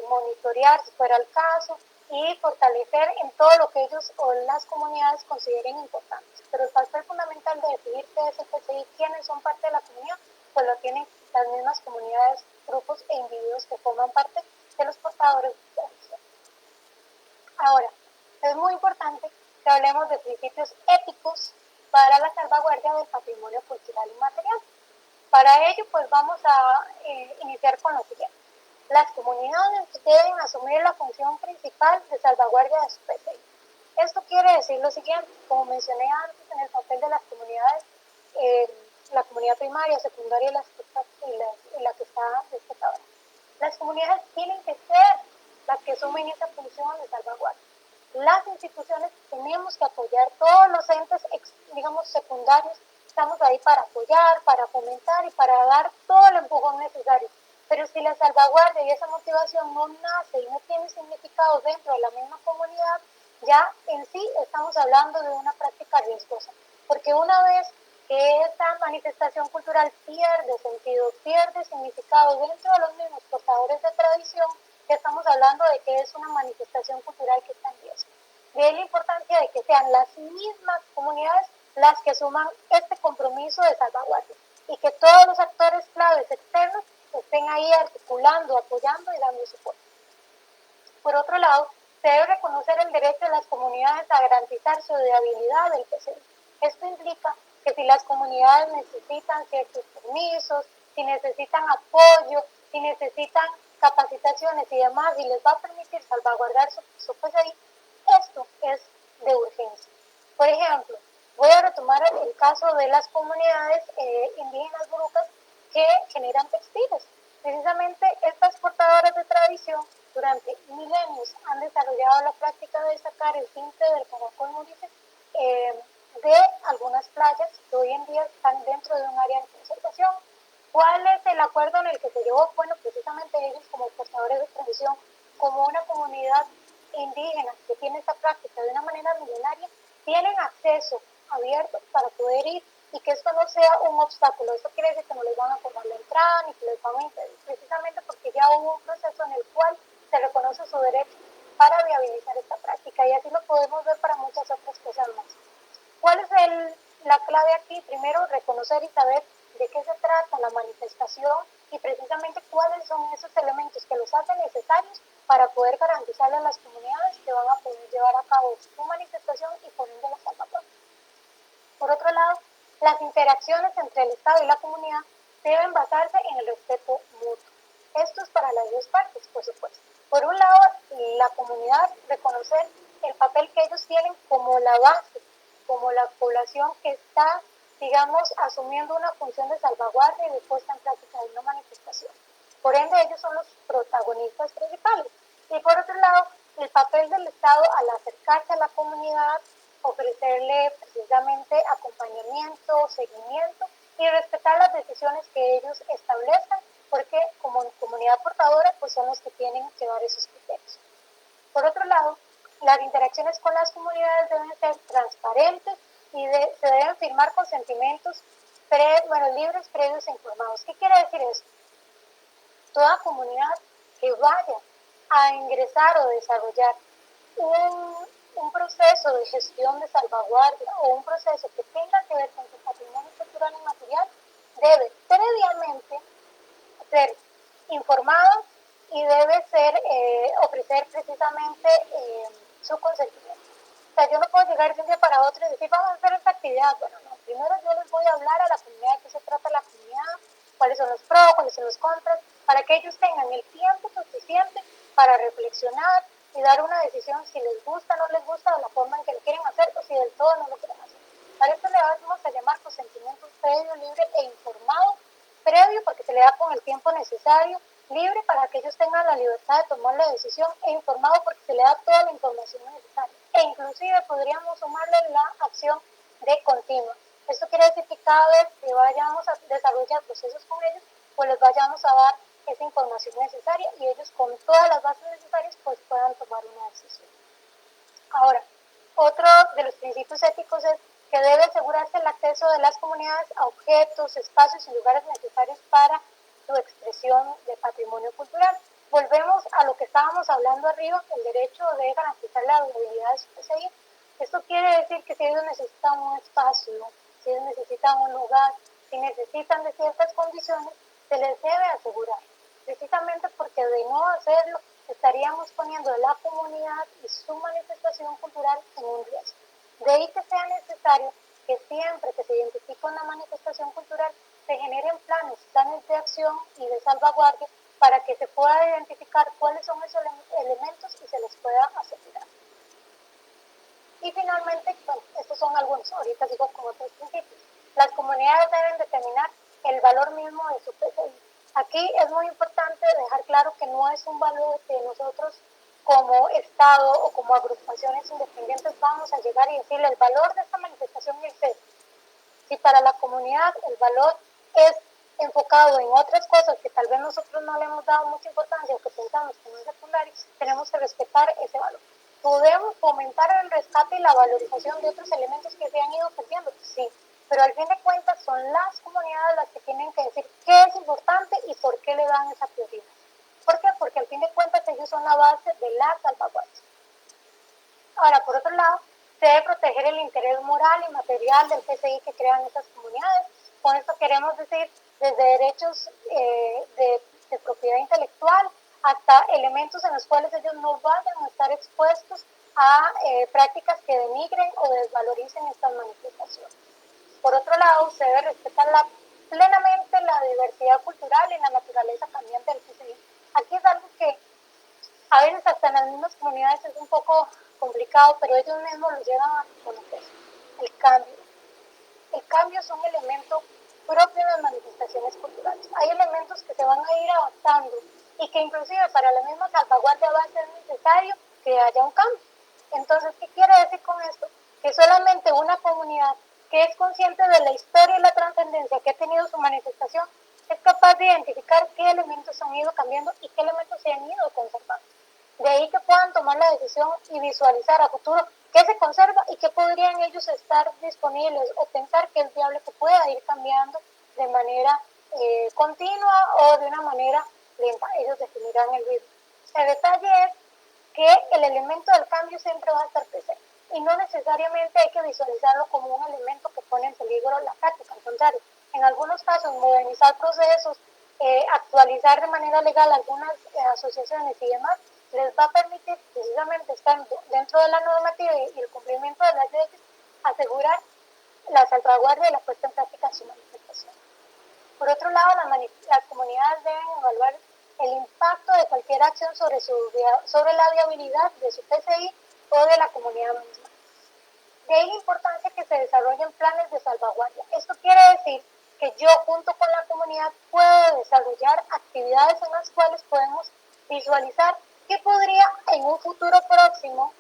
monitorear si fuera el caso y fortalecer en todo lo que ellos o las comunidades consideren importantes. Pero el papel fundamental de definir qué es el PCI, quiénes son parte de la comunidad, pues lo tienen las mismas comunidades, grupos e individuos que forman parte de los portadores de tradición. Ahora, es muy importante que hablemos de principios éticos para la salvaguardia del patrimonio cultural y material. Para ello, pues vamos a iniciar con lo siguiente. Las comunidades deben asumir la función principal de salvaguardia de su PCI. Esto quiere decir lo siguiente, como mencioné antes en el papel de las comunidades, la comunidad primaria, secundaria y la que está respetada. Las comunidades tienen que ser las que asumen esa función de salvaguardia. Las instituciones tenemos que apoyar, todos los entes, digamos, secundarios, estamos ahí para apoyar, para fomentar y para dar todo el empujón necesario. Pero si la salvaguardia y esa motivación no nace y no tiene significado dentro de la misma comunidad, ya en sí estamos hablando de una práctica riesgosa, porque una vez que esta manifestación cultural pierde sentido, pierde significado dentro de los mismos portadores de tradición, estamos hablando de que es una manifestación cultural que está en riesgo. De ahí la importancia de que sean las mismas comunidades las que asuman este compromiso de salvaguardia y que todos los actores claves externos estén ahí articulando, apoyando y dando soporte. Por otro lado, se debe reconocer el derecho de las comunidades a garantizar su viabilidad del PCI. Esto implica que si las comunidades necesitan ciertos permisos, si necesitan apoyo, si necesitan capacitaciones y demás, y les va a permitir salvaguardar su PCI, esto es de urgencia. Por ejemplo, voy a retomar el caso de las comunidades indígenas burucas que generan textiles. Precisamente estas portadoras de tradición durante milenios han desarrollado la práctica de sacar el tinte del caracol Maurice de algunas playas que hoy en día están dentro de un área de conservación. ¿Cuál es el acuerdo en el que se llevó? Bueno, precisamente ellos como portadores de tradición, como una comunidad indígena que tiene esta práctica de una manera milenaria, tienen acceso abierto para poder ir y que esto no sea un obstáculo. Esto quiere decir que no les van a cobrar la entrada ni que les van a impedir, precisamente porque ya hubo un proceso en el cual se reconoce su derecho para viabilizar esta práctica y así lo podemos ver para muchas otras cosas más. ¿Cuál es la clave aquí? Primero, reconocer y saber de qué se trata la manifestación y precisamente cuáles son esos elementos que los hacen necesarios para poder garantizarle a las comunidades que van a poder llevar a cabo su manifestación y por ende la salvaguardia. Por otro lado, las interacciones entre el Estado y la comunidad deben basarse en el respeto mutuo. Esto es para las dos partes, por supuesto. Por un lado, la comunidad reconocer el papel que ellos tienen como la base, como la población que está, digamos, asumiendo una función de salvaguardia y de puesta en práctica de una manifestación. Por ende, ellos son los protagonistas principales. Y por otro lado, el papel del Estado al acercarse a la comunidad, ofrecerle precisamente acompañamiento, seguimiento y respetar las decisiones que ellos establezcan, porque como comunidad portadora pues son los que tienen que dar esos criterios. Por otro lado, las interacciones con las comunidades deben ser transparentes y se deben firmar consentimientos libres, previos e informados. ¿Qué quiere decir eso? Toda comunidad que vaya a ingresar o desarrollar un proceso de gestión de salvaguardia o un proceso que tenga que ver con su patrimonio cultural y material debe previamente ser informado y debe ser ofrecer precisamente su consentimiento. O sea, yo no puedo llegar de un día para otro y decir, vamos a hacer esta actividad. Bueno, no, primero yo les voy a hablar a la comunidad de qué se trata la comunidad, cuáles son los pros, cuáles son los contras, para que ellos tengan el tiempo suficiente para reflexionar y dar una decisión si les gusta, no les gusta, de la forma en que lo quieren hacer o si del todo no lo quieren hacer. Para esto le vamos a llamar consentimiento previo, libre e informado. Previo porque se le da con el tiempo necesario, libre para que ellos tengan la libertad de tomar la decisión e informado porque se le da toda la información necesaria. E inclusive podríamos sumarle la acción de continua. Esto quiere decir que cada vez que vayamos a desarrollar procesos con ellos, pues les vayamos a dar esa información necesaria y ellos con todas las bases necesarias pues puedan tomar una decisión. Ahora, otro de los principios éticos es que debe asegurarse el acceso de las comunidades a objetos, espacios y lugares necesarios para su expresión de patrimonio cultural. Volvemos a lo que estábamos hablando arriba, el derecho de garantizar la viabilidad de su PCI. Esto quiere decir que si ellos necesitan un espacio, si ellos necesitan un lugar, si necesitan de ciertas condiciones, se les debe asegurar, precisamente porque de no hacerlo estaríamos poniendo a la comunidad y su manifestación cultural en un riesgo. De ahí que sea necesario que siempre que se identifica una manifestación cultural se generen planes de acción y de salvaguardia para que se pueda identificar cuáles son esos elementos y se les pueda asegurar. Y finalmente, bueno, estos son algunos, ahorita digo como otros principios. Las comunidades deben determinar el valor mismo de su PCI. Aquí es muy importante dejar claro que no es un valor que nosotros como Estado o como agrupaciones independientes vamos a llegar y decirle el valor de esta manifestación es este. Si para la comunidad el valor es enfocado en otras cosas que tal vez nosotros no le hemos dado mucha importancia o que pensamos que no es secundario, tenemos que respetar ese valor. ¿podemos fomentar el rescate y la valorización de otros elementos que se han ido perdiendo? Sí, pero al fin de cuentas son las comunidades las que tienen que decir qué es importante y por qué le dan esa prioridad. ¿Por qué? Porque al fin de cuentas ellos son la base de la salvaguardia. Ahora, por otro lado, se debe proteger el interés moral y material del PCI que crean esas comunidades. Con esto queremos decir desde derechos de propiedad intelectual hasta elementos en los cuales ellos no vayan a estar expuestos a prácticas que denigren o desvaloricen estas manifestaciones. Por otro lado, se debe respetar plenamente la diversidad cultural y la naturaleza cambiante del PCI. Aquí es algo que a veces hasta en las mismas comunidades es un poco complicado, pero ellos mismos lo llegan a conocer. El cambio. El cambio es un elemento propio de las manifestaciones culturales. Hay elementos que se van a ir adaptando y que inclusive para la misma salvaguardia va a ser necesario que haya un cambio. Entonces, ¿qué quiere decir con esto? Que solamente una comunidad que es consciente de la historia y la trascendencia que ha tenido su manifestación es capaz de identificar qué elementos han ido cambiando y qué elementos se han ido conservando. De ahí que puedan tomar la decisión y visualizar a futuro qué se conserva y qué podrían ellos estar disponibles o pensar que es viable que pueda ir cambiando de manera continua o de una manera lenta. Ellos definirán el ritmo. El detalle es que el elemento del cambio siempre va a estar presente y no necesariamente hay que visualizarlo como un elemento que pone en peligro la práctica. Al contrario, en algunos casos modernizar procesos, actualizar de manera legal algunas asociaciones y demás, les va a permitir precisamente estando dentro de la normativa y el cumplimiento de las leyes, asegurar la salvaguardia y la puesta en práctica de su manifestación. Por otro lado, las comunidades deben evaluar el impacto de cualquier acción sobre la viabilidad de su PCI o de la comunidad misma. De ahí la importancia que se desarrollen planes de salvaguardia. Esto quiere decir que yo junto con la comunidad puedo desarrollar actividades en las cuales podemos visualizar qué podría en un futuro próximo,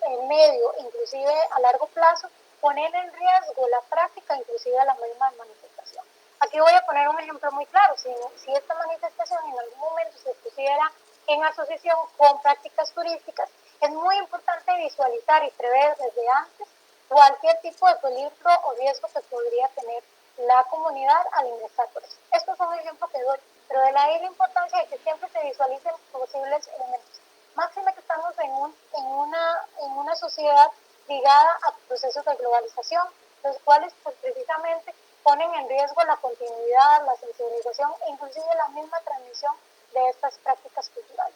en medio, inclusive a largo plazo, poner en riesgo la práctica, inclusive la misma manifestación. Aquí voy a poner un ejemplo muy claro. Si esta manifestación en algún momento se pusiera en asociación con prácticas turísticas, es muy importante visualizar y prever desde antes cualquier tipo de peligro o riesgo que podría tener la comunidad al ingresar por eso. Esto es un ejemplo que doy, pero de ahí la importancia de que siempre se visualicen posibles elementos. Máxime que estamos en una sociedad ligada a procesos de globalización, los cuales pues, precisamente ponen en riesgo la continuidad, la sensibilización e inclusive la misma transmisión de estas prácticas culturales.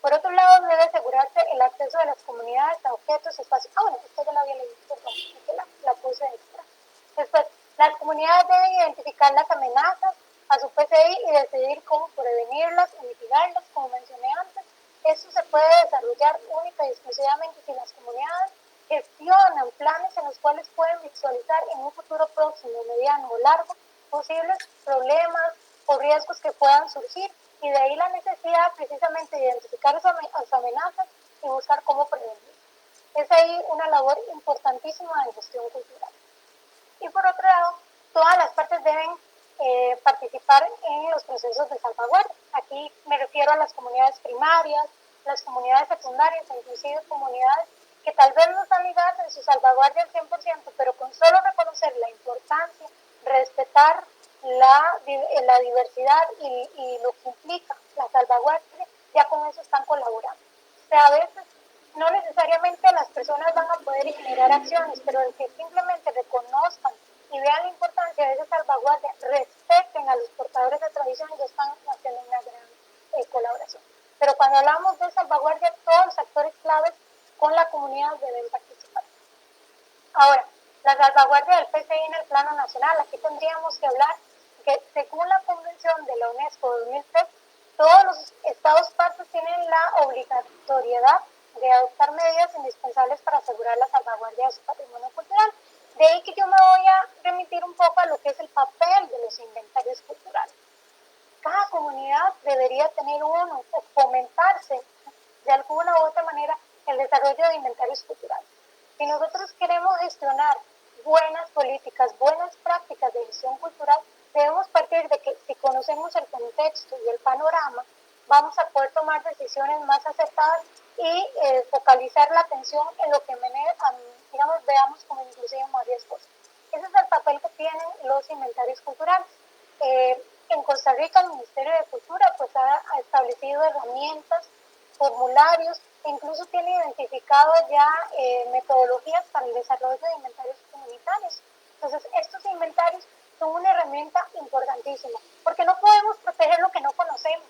Por otro lado, debe asegurarse el acceso de las comunidades a objetos, espacios. Bueno, esto ya lo había leído, perdón, que la puse extra. Después, las comunidades deben identificar las amenazas a su PCI y decidir cómo prevenirlas y mitigarlas, como mencioné antes. Esto se puede desarrollar única y exclusivamente si las comunidades gestionan planes en los cuales pueden visualizar en un futuro próximo, mediano o largo posibles problemas o riesgos que puedan surgir, y de ahí la necesidad precisamente de identificar esas amenazas y buscar cómo prevenir. Es ahí una labor importantísima de gestión cultural. Y por otro lado, todas las partes deben participar en los procesos de salvaguardia. Aquí me refiero a las comunidades primarias, las comunidades secundarias e inclusive comunidades que tal vez no están ligadas en su salvaguardia al 100%, pero con solo reconocer la importancia, respetar la diversidad y lo que implica la salvaguardia, ya con eso están colaborando. O sea, a veces no necesariamente las personas van a poder generar acciones, pero el que simplemente reconozcan y vean la importancia de esa salvaguardia, respeten a los portadores de tradición, ya están haciendo una gran colaboración. Pero cuando hablamos de salvaguardia, todos los actores claves con la comunidad deben participar. Ahora, la salvaguardia del PCI en el plano nacional, aquí tendríamos que hablar que según la Convención de la UNESCO 2003, todos los estados partes tienen la obligatoriedad de adoptar medidas indispensables para asegurar la salvaguardia de su patrimonio cultural. De ahí que yo me voy a remitir un poco a lo que es el papel de los inventarios culturales. Cada comunidad debería tener uno o fomentarse de alguna u otra manera el desarrollo de inventarios culturales. Si nosotros queremos gestionar buenas políticas, buenas prácticas de gestión cultural, debemos partir de que si conocemos el contexto y el panorama, vamos a poder tomar decisiones más acertadas y focalizar la atención en lo que digamos, veamos como inclusive más riesgoso. Ese es el papel que tienen los inventarios culturales. En Costa Rica el Ministerio de Cultura pues ha establecido herramientas, formularios e incluso tiene identificado ya metodologías para el desarrollo de inventarios comunitarios. Entonces estos inventarios son una herramienta importantísima porque no podemos proteger lo que no conocemos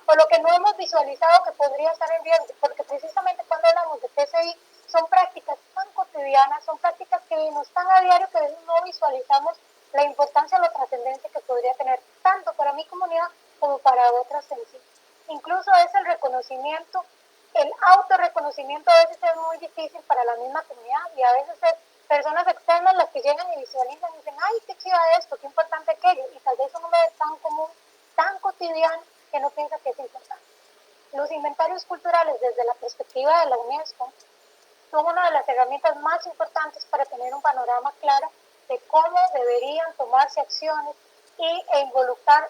o lo que no hemos visualizado que podría estar en riesgo, porque precisamente cuando hablamos de PCI son prácticas tan cotidianas, son prácticas que vivimos tan a diario que a veces no visualizamos la importancia o la trascendencia que podría tener tanto para mi comunidad como para otras en sí. Incluso es el reconocimiento, el autorreconocimiento a veces es muy difícil para la misma comunidad y a veces es personas externas las que llegan y visualizan y dicen, ay, qué chiva esto, qué importante aquello, y tal vez uno ve tan común, tan cotidiano, que no piensa que es importante. Los inventarios culturales desde la perspectiva de la UNESCO son una de las herramientas más importantes para tener un panorama claro de cómo deberían tomarse acciones e involucrar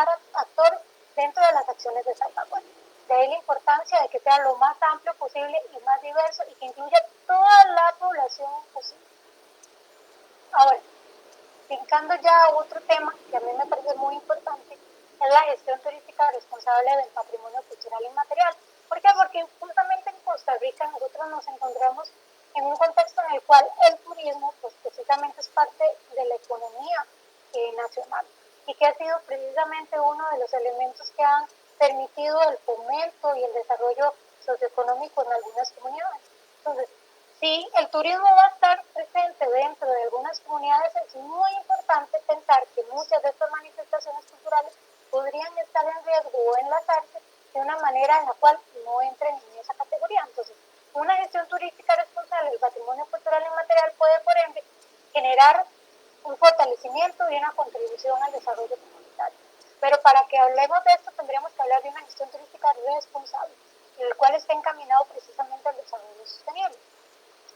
a actores dentro de las acciones de salvaguardia. De ahí la importancia de que sea lo más amplio posible y más diverso y que incluya toda la población posible. Ahora, brincando ya a otro tema que a mí me parece muy importante, es la gestión turística responsable del patrimonio cultural inmaterial. ¿Por qué? Porque justamente en Costa Rica nosotros nos encontramos en un contexto en el cual el turismo pues precisamente es parte de la economía nacional y que ha sido precisamente uno de los elementos que han permitido el fomento y el desarrollo socioeconómico en algunas comunidades. Entonces, si el turismo va a estar presente dentro de algunas comunidades, es muy importante pensar que muchas de estas manifestaciones culturales podrían estar en riesgo o enlazarse de una manera en la cual no entren en esa categoría. Entonces, una gestión turística responsable del patrimonio cultural inmaterial puede, por ende, generar un fortalecimiento y una contribución al desarrollo comunitario. Pero para que hablemos de esto, tendríamos que hablar de una gestión turística responsable, el cual está encaminado precisamente al desarrollo sostenible.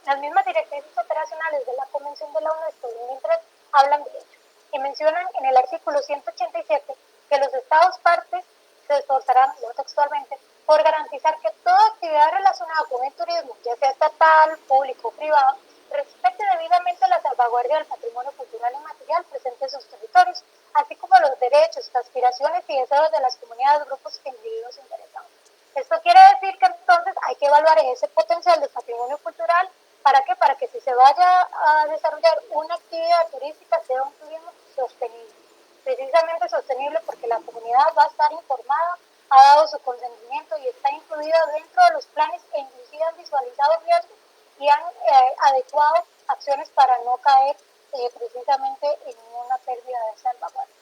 Las mismas directrices operacionales de la Convención de la UNESCO de 2003 hablan de ello y mencionan en el artículo 187 que los Estados partes se esforzarán, no textualmente, por garantizar que toda actividad relacionada con el turismo, ya sea estatal, público o privado, respete debidamente la salvaguardia del patrimonio cultural y material presente en sus territorios, así como los derechos, aspiraciones y deseos de las comunidades, grupos e individuos interesados. Esto quiere decir que entonces hay que evaluar ese potencial del patrimonio cultural. ¿Para qué? Para que si se vaya a desarrollar una actividad turística sea un turismo sostenible. Precisamente sostenible porque la comunidad va a estar informada, ha dado su consentimiento y está incluida dentro de los planes e inclusive han visualizado riesgos y han adecuado acciones para no caer precisamente en una pérdida de salvaguardia.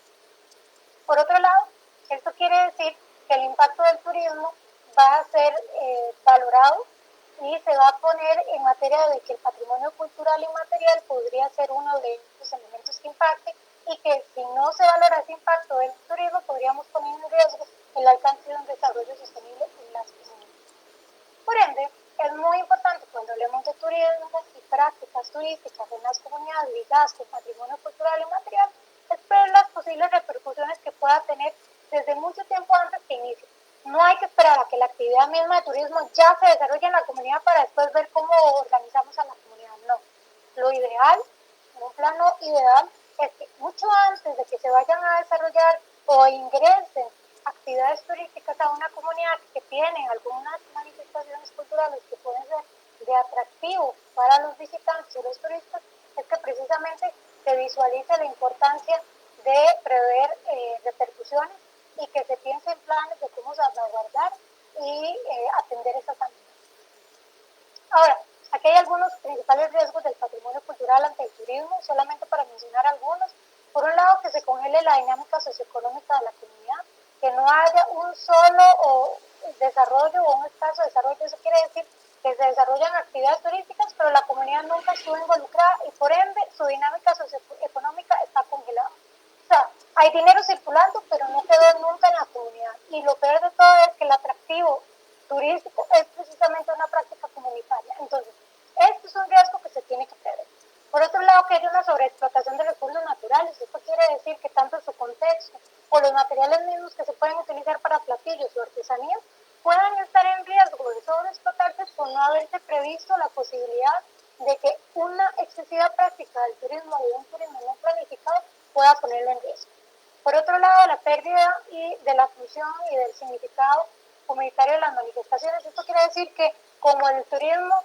Por otro lado, esto quiere decir que el impacto del turismo va a ser valorado y se va a poner en materia de que el patrimonio cultural y material podría ser uno de los elementos que impacte y que si no se valora ese impacto del turismo podríamos poner en riesgo el alcance de un desarrollo sostenible en las comunidades. Por ende, es muy importante cuando hablemos de turismo y prácticas turísticas en las comunidades ligadas con patrimonio cultural y material, es ver las posibles repercusiones que pueda tener desde mucho tiempo antes que inicie. No hay que esperar a que la actividad misma de turismo ya se desarrolle en la comunidad para después ver cómo organizamos a la comunidad. No. Lo ideal, en un plano ideal, es que mucho antes de que se vayan a desarrollar o ingresen actividades turísticas a una comunidad que tiene algunas manifestaciones culturales que pueden ser de atractivo para los visitantes y los turistas, es que precisamente se visualice la importancia de prever repercusiones y que se piense en planes de cómo salvaguardar y atender esas amenazas. Ahora, aquí hay algunos principales riesgos del patrimonio cultural ante el turismo, solamente para mencionar algunos. Por un lado, que se congele la dinámica socioeconómica de la comunidad, que no haya un solo desarrollo o un escaso desarrollo. Eso quiere decir que se desarrollan actividades turísticas, pero la comunidad nunca estuvo involucrada y por ende su dinámica socioeconómica está congelada. O sea, hay dinero circulando, pero no quedó nunca en la comunidad. Y lo peor de todo es que el atractivo turístico es precisamente una práctica comunitaria. Entonces, este es un riesgo que se tiene que prever. Por otro lado, que hay una sobreexplotación de recursos naturales. Esto quiere decir que tanto su contexto o los materiales mismos que se pueden utilizar hacer para platillos o artesanías puedan estar en riesgo de sobreexplotarse por no haberse previsto la posibilidad de que una excesiva práctica del turismo o un turismo no planificado pueda ponerlo en riesgo. Por otro lado, la pérdida de la función y del significado comunitario de las manifestaciones. Esto quiere decir que como el turismo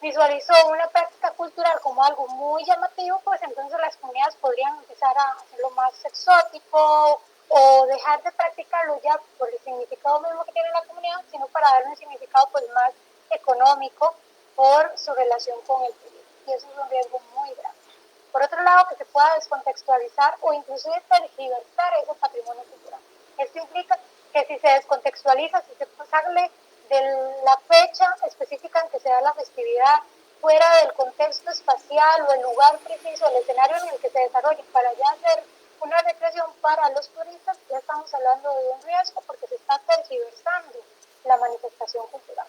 visualizó una práctica cultural como algo muy llamativo, pues entonces las comunidades podrían empezar a hacerlo más exótico o dejar de practicarlo ya por el significado mismo que tiene la comunidad, sino para darle un significado pues más económico por su relación con el turismo. Y eso es un riesgo muy grande. Por otro lado, que se pueda descontextualizar o inclusive tergiversar ese patrimonio cultural. Esto implica que si se descontextualiza, si se sale de la fecha específica en que se da la festividad, fuera del contexto espacial o el lugar preciso, el escenario en el que se desarrolla, para ya hacer una recreación para los turistas, ya estamos hablando de un riesgo porque se está tergiversando la manifestación cultural.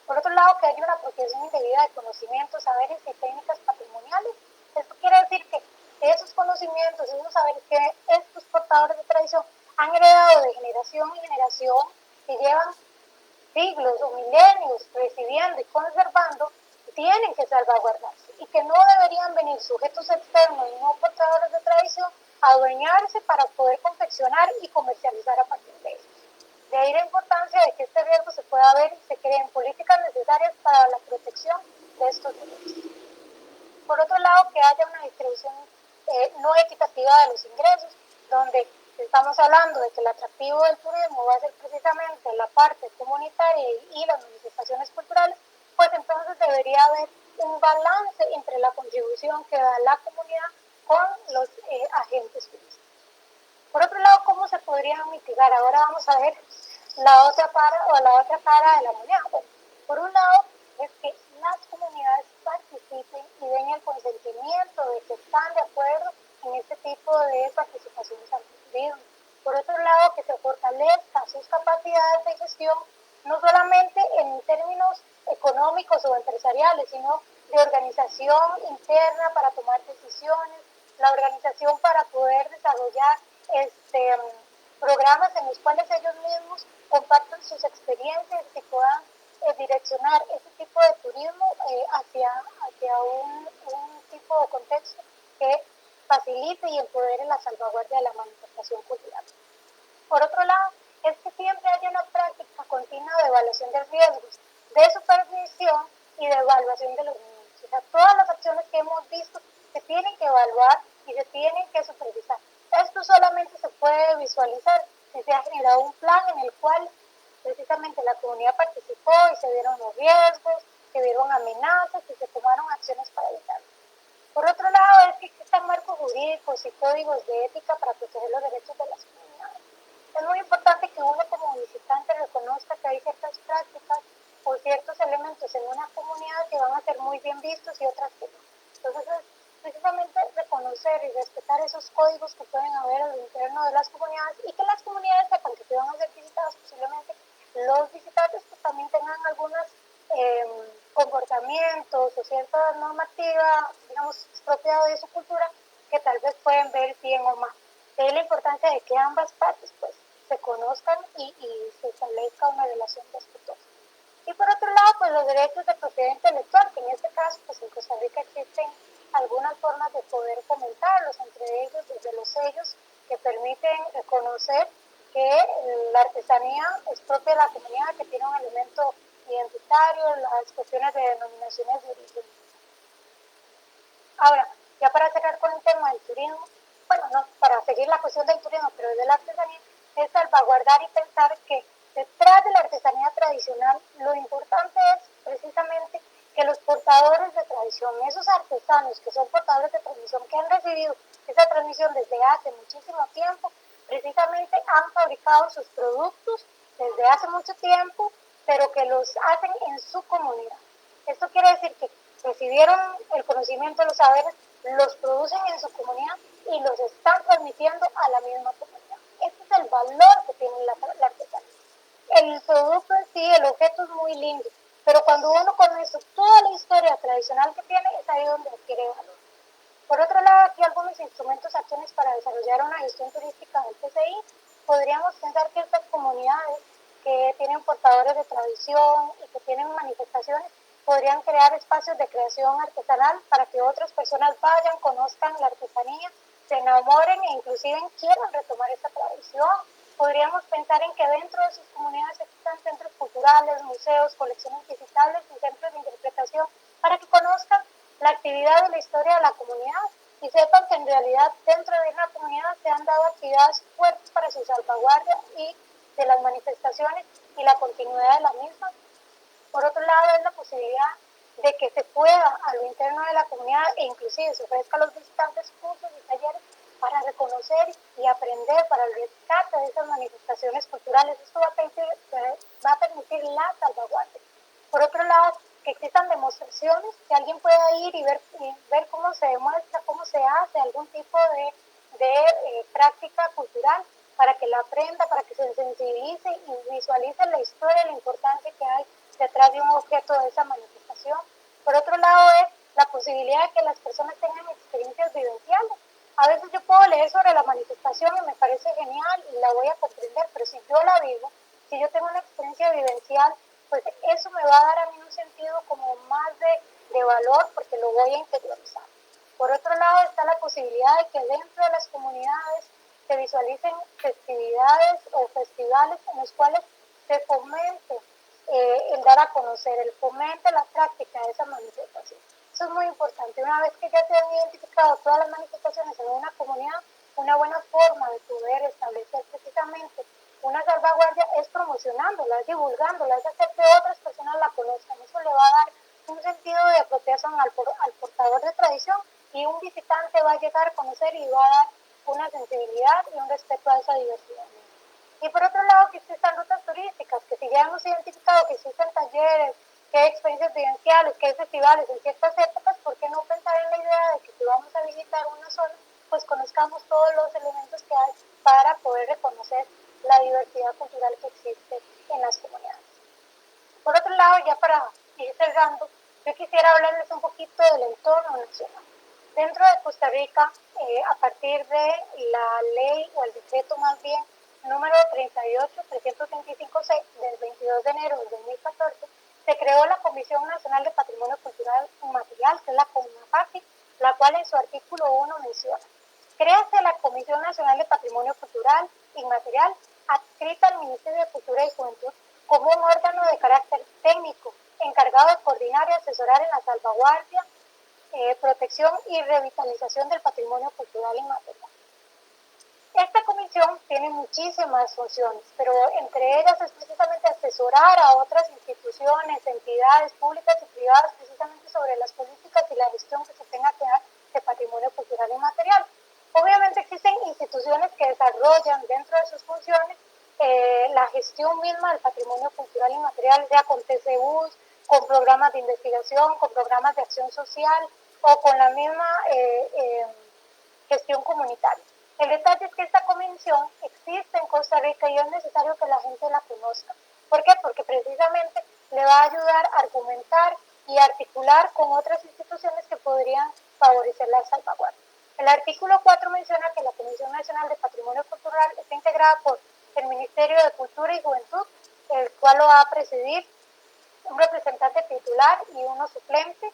Por otro lado, que haya una apropiación indebida de conocimientos, saberes y técnicas patrimoniales. Esto quiere decir que esos conocimientos, esos saberes que estos portadores de tradición han heredado de generación en generación, que llevan siglos o milenios recibiendo y conservando, tienen que salvaguardarse y que no deberían venir sujetos externos y no portadores de tradición a adueñarse para poder confeccionar y comercializar a partir de ellos. De ahí la importancia de que este riesgo se pueda ver y se creen políticas necesarias para la protección de estos derechos. Por otro lado, que haya una distribución no equitativa de los ingresos, donde estamos hablando de que el atractivo del turismo va a ser precisamente la parte comunitaria y las manifestaciones culturales, pues entonces debería haber un balance entre la contribución que da la comunidad con los agentes turísticos. Por otro lado, ¿cómo se podría mitigar? Ahora vamos a ver la otra cara de la moneda. Bueno, por un lado, es que las comunidades participen y den el consentimiento de que están de acuerdo en este tipo de participaciones al turismo. Por otro lado, que se fortalezca sus capacidades de gestión, no solamente en términos económicos o empresariales, sino de organización interna para tomar decisiones, la organización para poder desarrollar programas en los cuales ellos mismos compartan sus experiencias y puedan direccionar ese tipo de turismo hacia un tipo de contexto que facilite y empodere la salvaguardia de la manifestación cultural. Por otro lado, es que siempre haya una práctica continua de evaluación de riesgos, de supervisión y de evaluación de los niños. O sea, todas las acciones que hemos visto se tienen que evaluar y se tienen que supervisar. Esto solamente se puede visualizar si se ha generado un plan en el cual precisamente la comunidad participó y se vieron los riesgos, se vieron amenazas y se tomaron acciones para evitarlo. Por otro lado, es que existan marcos jurídicos y códigos de ética para proteger los derechos de las comunidades. Es muy importante que uno como visitante reconozca que hay ciertas prácticas o ciertos elementos en una comunidad que van a ser muy bien vistos y otras que no. Entonces, es precisamente reconocer y respetar esos códigos que pueden haber al interno de las comunidades y que las comunidades sepan que van a ser visitadas, posiblemente los visitantes pues también tengan algunos comportamientos o cierta normativa, digamos, propia de su cultura, que tal vez pueden ver bien o mal. De ahí la importancia de que ambas partes pues se conozcan y se establezca una relación respetuosa. Y por otro lado, pues los derechos de propiedad intelectual, que en este caso, pues en Costa Rica existen algunas formas de poder fomentarlos, entre ellos desde los sellos que permiten reconocer que la artesanía es propia de la comunidad, que tiene un elemento identitario, las cuestiones de denominaciones de origen. Ahora, ya para cerrar con el tema del turismo, bueno, no, para seguir la cuestión del turismo, pero desde la artesanía, es salvaguardar y pensar que detrás de la artesanía tradicional, lo importante es precisamente que los portadores de tradición, esos artesanos que son portadores de tradición, que han recibido esa transmisión desde hace muchísimo tiempo, precisamente han fabricado sus productos desde hace mucho tiempo, pero que los hacen en su comunidad. Esto quiere decir que recibieron el conocimiento, los saberes, los producen en su comunidad y los están transmitiendo a la misma comunidad. Este es el valor que tiene la artesanía. El producto en sí, el objeto es muy lindo, pero cuando uno conoce toda la historia tradicional que tiene, es ahí donde adquiere valor. Por otro lado, aquí algunos instrumentos, acciones para desarrollar una gestión turística del PCI. podríamos pensar que estas comunidades que tienen portadores de tradición y que tienen manifestaciones podrían crear espacios de creación artesanal para que otras personas vayan, conozcan la artesanía, se enamoren e inclusive quieran retomar esta tradición. Podríamos pensar en que dentro de sus comunidades existan centros culturales, museos, colecciones digitales y centros de interpretación para que conozcan la actividad y la historia de la comunidad y sepan que en realidad dentro de una comunidad se han dado actividades fuertes para su salvaguardia y de las manifestaciones y la continuidad de la misma. Por otro lado, es la posibilidad de que se pueda a lo interno de la comunidad e inclusive se ofrezca a los visitantes cursos y talleres para reconocer y aprender para el rescate de esas manifestaciones culturales. Esto va a permitir la salvaguardia. Por otro lado, que existan demostraciones, que alguien pueda ir y ver cómo se demuestra, cómo se hace algún tipo de práctica cultural para que la aprenda, para que se sensibilice y visualice la historia, la importancia que hay detrás de un objeto de esa manifestación. Por otro lado, es la posibilidad de que las personas tengan experiencias vivenciales. A veces yo puedo leer sobre la manifestación y me parece genial y la voy a comprender, pero si yo la vivo, si yo tengo una experiencia vivencial, pues eso me va a dar a mí un sentido como más de valor porque lo voy a interiorizar. Por otro lado está la posibilidad de que dentro de las comunidades se visualicen festividades o festivales en los cuales se fomente el dar a conocer, el fomente la práctica de esa manifestación. Eso es muy importante. Una vez que ya se han identificado todas las manifestaciones en una comunidad, una buena forma de poder establecer precisamente una salvaguardia es promocionándola, divulgándola, es hacer que otras personas la conozcan. Eso le va a dar un sentido de apropiación al portador de tradición y un visitante va a llegar a conocer y va a dar una sensibilidad y un respeto a esa diversidad. Y por otro lado, que existan rutas turísticas, que si ya hemos identificado que existen talleres, que hay experiencias vivenciales, que hay festivales en ciertas épocas, ¿por qué no pensar en la idea de que si vamos a visitar una zona, pues conozcamos todos los elementos que hay para poder reconocer la diversidad cultural que existe en las comunidades? Por otro lado, ya para ir cerrando, yo quisiera hablarles un poquito del entorno nacional. Dentro de Costa Rica, a partir de la ley o el decreto más bien número 38.325.6 del 22 de enero del 2014, se creó la Comisión Nacional de Patrimonio Cultural Inmaterial, que es la CONAPACI, la cual en su artículo 1 menciona: créase la Comisión Nacional de Patrimonio Cultural Inmaterial adscrita al Ministerio de Cultura y Juventud como un órgano de carácter técnico encargado de coordinar y asesorar en la salvaguardia, protección y revitalización del patrimonio cultural inmaterial. Esta comisión tiene muchísimas funciones, pero entre ellas es precisamente asesorar a otras instituciones, entidades públicas y privadas precisamente sobre las políticas y la gestión que se tenga que dar de patrimonio cultural inmaterial. Obviamente existen instituciones que desarrollan dentro de sus funciones la gestión misma del patrimonio cultural inmaterial, sea con TCUs, con programas de investigación, con programas de acción social o con la misma gestión comunitaria. El detalle es que esta comisión existe en Costa Rica y es necesario que la gente la conozca. ¿Por qué? Porque precisamente le va a ayudar a argumentar y articular con otras instituciones que podrían favorecer la salvaguardia. El artículo 4 menciona que la Comisión Nacional de Patrimonio Cultural está integrada por el Ministerio de Cultura y Juventud, el cual lo va a presidir un representante titular y uno suplente,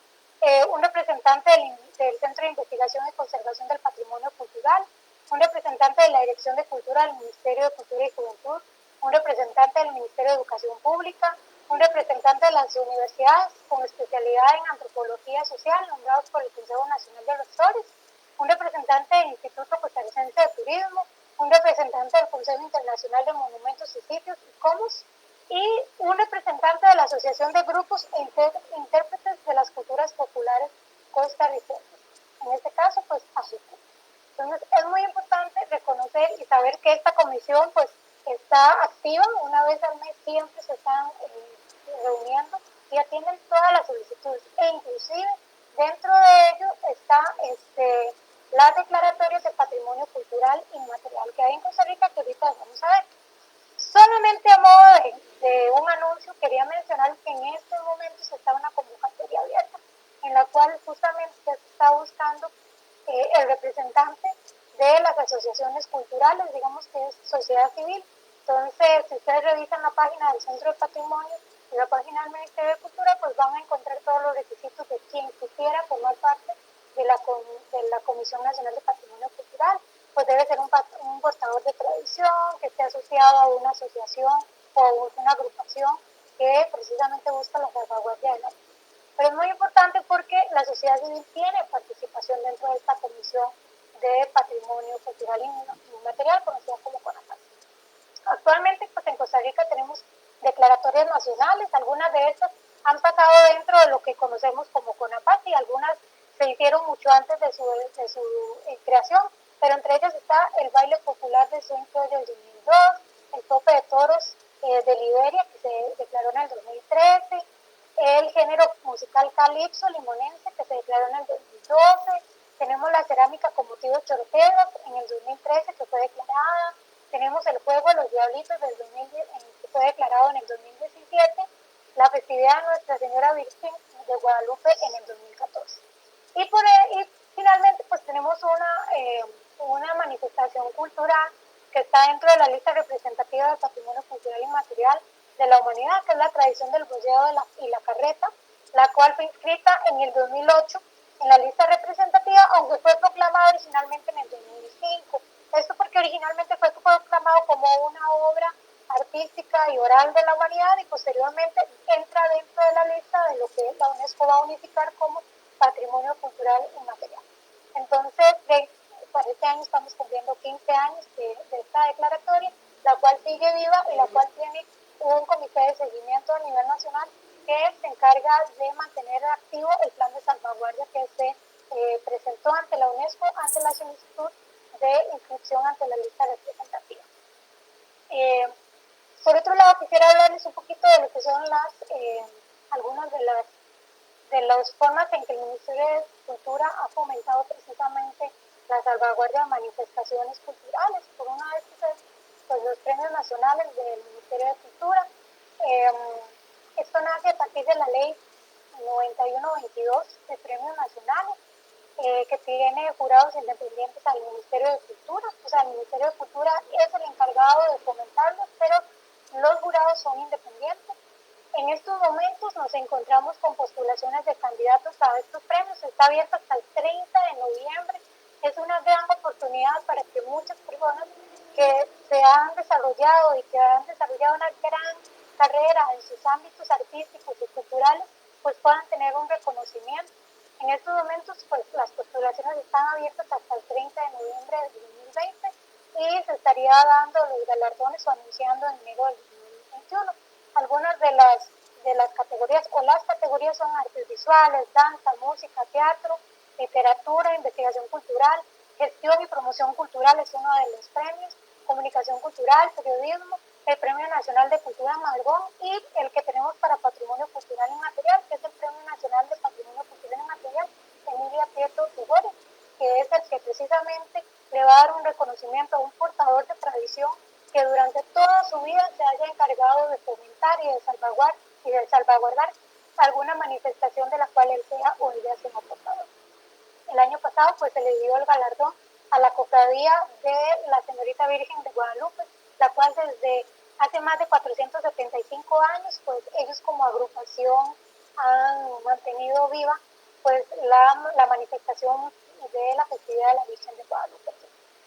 un representante del Centro de Investigación y Conservación del Patrimonio Cultural, un representante de la Dirección de Cultura del Ministerio de Cultura y Juventud, un representante del Ministerio de Educación Pública, un representante de las universidades con especialidad en antropología social nombrados por el Consejo Nacional de Rectores, un representante del Instituto Costarricense de Turismo, un representante del Consejo Internacional de Monumentos y Sitios, ICOMOS, y un representante de la Asociación de Grupos e Intérpretes de las Culturas Populares Costarricenses. En este caso, pues, AGICO. Entonces, es muy importante reconocer y saber que esta comisión, pues, está activa. Una vez al mes siempre se están reuniendo y atienden todas las solicitudes. E inclusive, dentro de ello está las declaratorias de patrimonio cultural inmaterial que hay en Costa Rica, que ahorita vamos a ver. Solamente a modo de un anuncio, quería mencionar que en estos momentos está una convocatoria abierta, en la cual justamente se está buscando el representante de las asociaciones culturales, digamos que es sociedad civil. Entonces, si ustedes revisan la página del Centro de Patrimonio y la página del Ministerio de Cultura, pues van a encontrar todos los requisitos de quien quisiera formar parte de la Comisión Nacional de Patrimonio Cultural. Pues debe ser un portador de tradición, que esté asociado a una asociación o a una agrupación que precisamente busca la salvaguardia de la vida. Pero es muy importante porque la sociedad civil tiene participación dentro de esta Comisión de Patrimonio Cultural y Inmaterial, conocida como CONAPAT. Actualmente, pues en Costa Rica tenemos declaratorias nacionales, algunas de estas han pasado dentro de lo que conocemos como CONAPAT y algunas se hicieron mucho antes de su creación, pero entre ellas está el baile popular de swing del 2002, el tope de toros de Liberia, que se declaró en el 2013, el género musical calipso limonense, que se declaró en el 2012, tenemos la cerámica con motivos chorteros en el 2013, que fue declarada, tenemos el juego de los diablitos del 2010, que fue declarado en el 2017, la festividad de Nuestra Señora Virgen de Guadalupe en el 2014. Y finalmente, pues tenemos una manifestación cultural que está dentro de la lista representativa del patrimonio cultural inmaterial de la humanidad, que es la tradición del boyeo y la carreta, la cual fue inscrita en el 2008 en la lista representativa, aunque fue proclamada originalmente en el 2005. Esto porque originalmente fue proclamado como una obra artística y oral de la humanidad y posteriormente entra dentro de la lista de lo que la UNESCO va a unificar como patrimonio cultural inmaterial. Entonces, para este año estamos cumpliendo 15 años de esta declaratoria, la cual sigue viva y la cual tiene un comité de seguimiento a nivel nacional que se encarga de mantener activo el plan de salvaguardia que se presentó ante la UNESCO ante la solicitud de inscripción ante la lista representativa. Por otro lado, quisiera hablarles un poquito de lo que son algunas de las formas en que el Ministerio de Cultura ha fomentado precisamente la salvaguardia de manifestaciones culturales. Por una vez, pues, los premios nacionales del Ministerio de Cultura. Esto nace a partir de la ley 9122 de premios nacionales, que tiene jurados independientes al Ministerio de Cultura. O sea, el Ministerio de Cultura es el encargado de fomentarlos, pero los jurados son independientes. En estos momentos nos encontramos con postulaciones de candidatos a estos premios. Está abierto hasta el 30 de noviembre. Es una gran oportunidad para que muchas personas que se han desarrollado y que han desarrollado una gran carrera en sus ámbitos artísticos y culturales, pues puedan tener un reconocimiento. En estos momentos, pues las postulaciones están abiertas hasta el 30 de noviembre de 2020 y se estaría dando los galardones o anunciando en enero del 2021. Algunas de las categorías o las categorías son artes visuales, danza, música, teatro, literatura, investigación cultural, gestión y promoción cultural es uno de los premios, comunicación cultural, periodismo, el Premio Nacional de Cultura Malgón y el que tenemos para Patrimonio Cultural Inmaterial, que es el Premio Nacional de Patrimonio Cultural Inmaterial Emilia Prieto Tugore, que es el que precisamente le va a dar un reconocimiento a un portador de tradición que durante toda su vida se haya encargado de fomentar y de salvaguardar alguna manifestación de la cual él sea o ella sea portador. El año pasado pues se le dio el galardón a la cofradía de la Señorita Virgen de Guadalupe, la cual desde hace más de 475 años pues ellos como agrupación han mantenido viva pues la manifestación de la festividad de la Virgen de Guadalupe.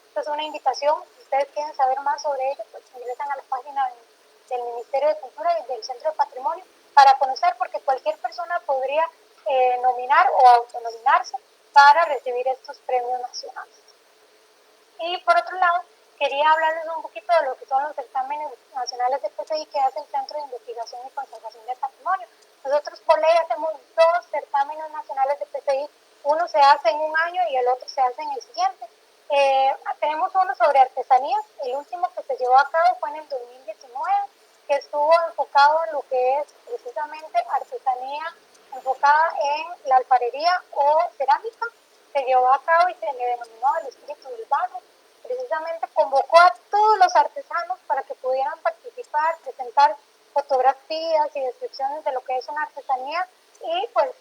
Esta es una invitación, si ustedes quieren saber más sobre ello, pues ingresan a la página del Ministerio de Cultura y del Centro de Patrimonio para conocer, porque cualquier persona podría nominar o autonominarse para recibir estos premios nacionales. Y por otro lado, quería hablarles un poquito de lo que son los certámenes nacionales de PCI que hace el Centro de Investigación y Conservación del Patrimonio. Nosotros por ley hacemos dos certámenes nacionales de PCI, uno se hace en un año y el otro se hace en el siguiente. Tenemos uno sobre artesanías, el último que se llevó a cabo fue en el 2019, que estuvo enfocado en lo que es precisamente artesanía enfocada en la alfarería o cerámica. Se llevó a cabo y se le denominó el espíritu del barro. Precisamente convocó a todos los artesanos para que pudieran participar, presentar fotografías y descripciones de lo que es una artesanía y pues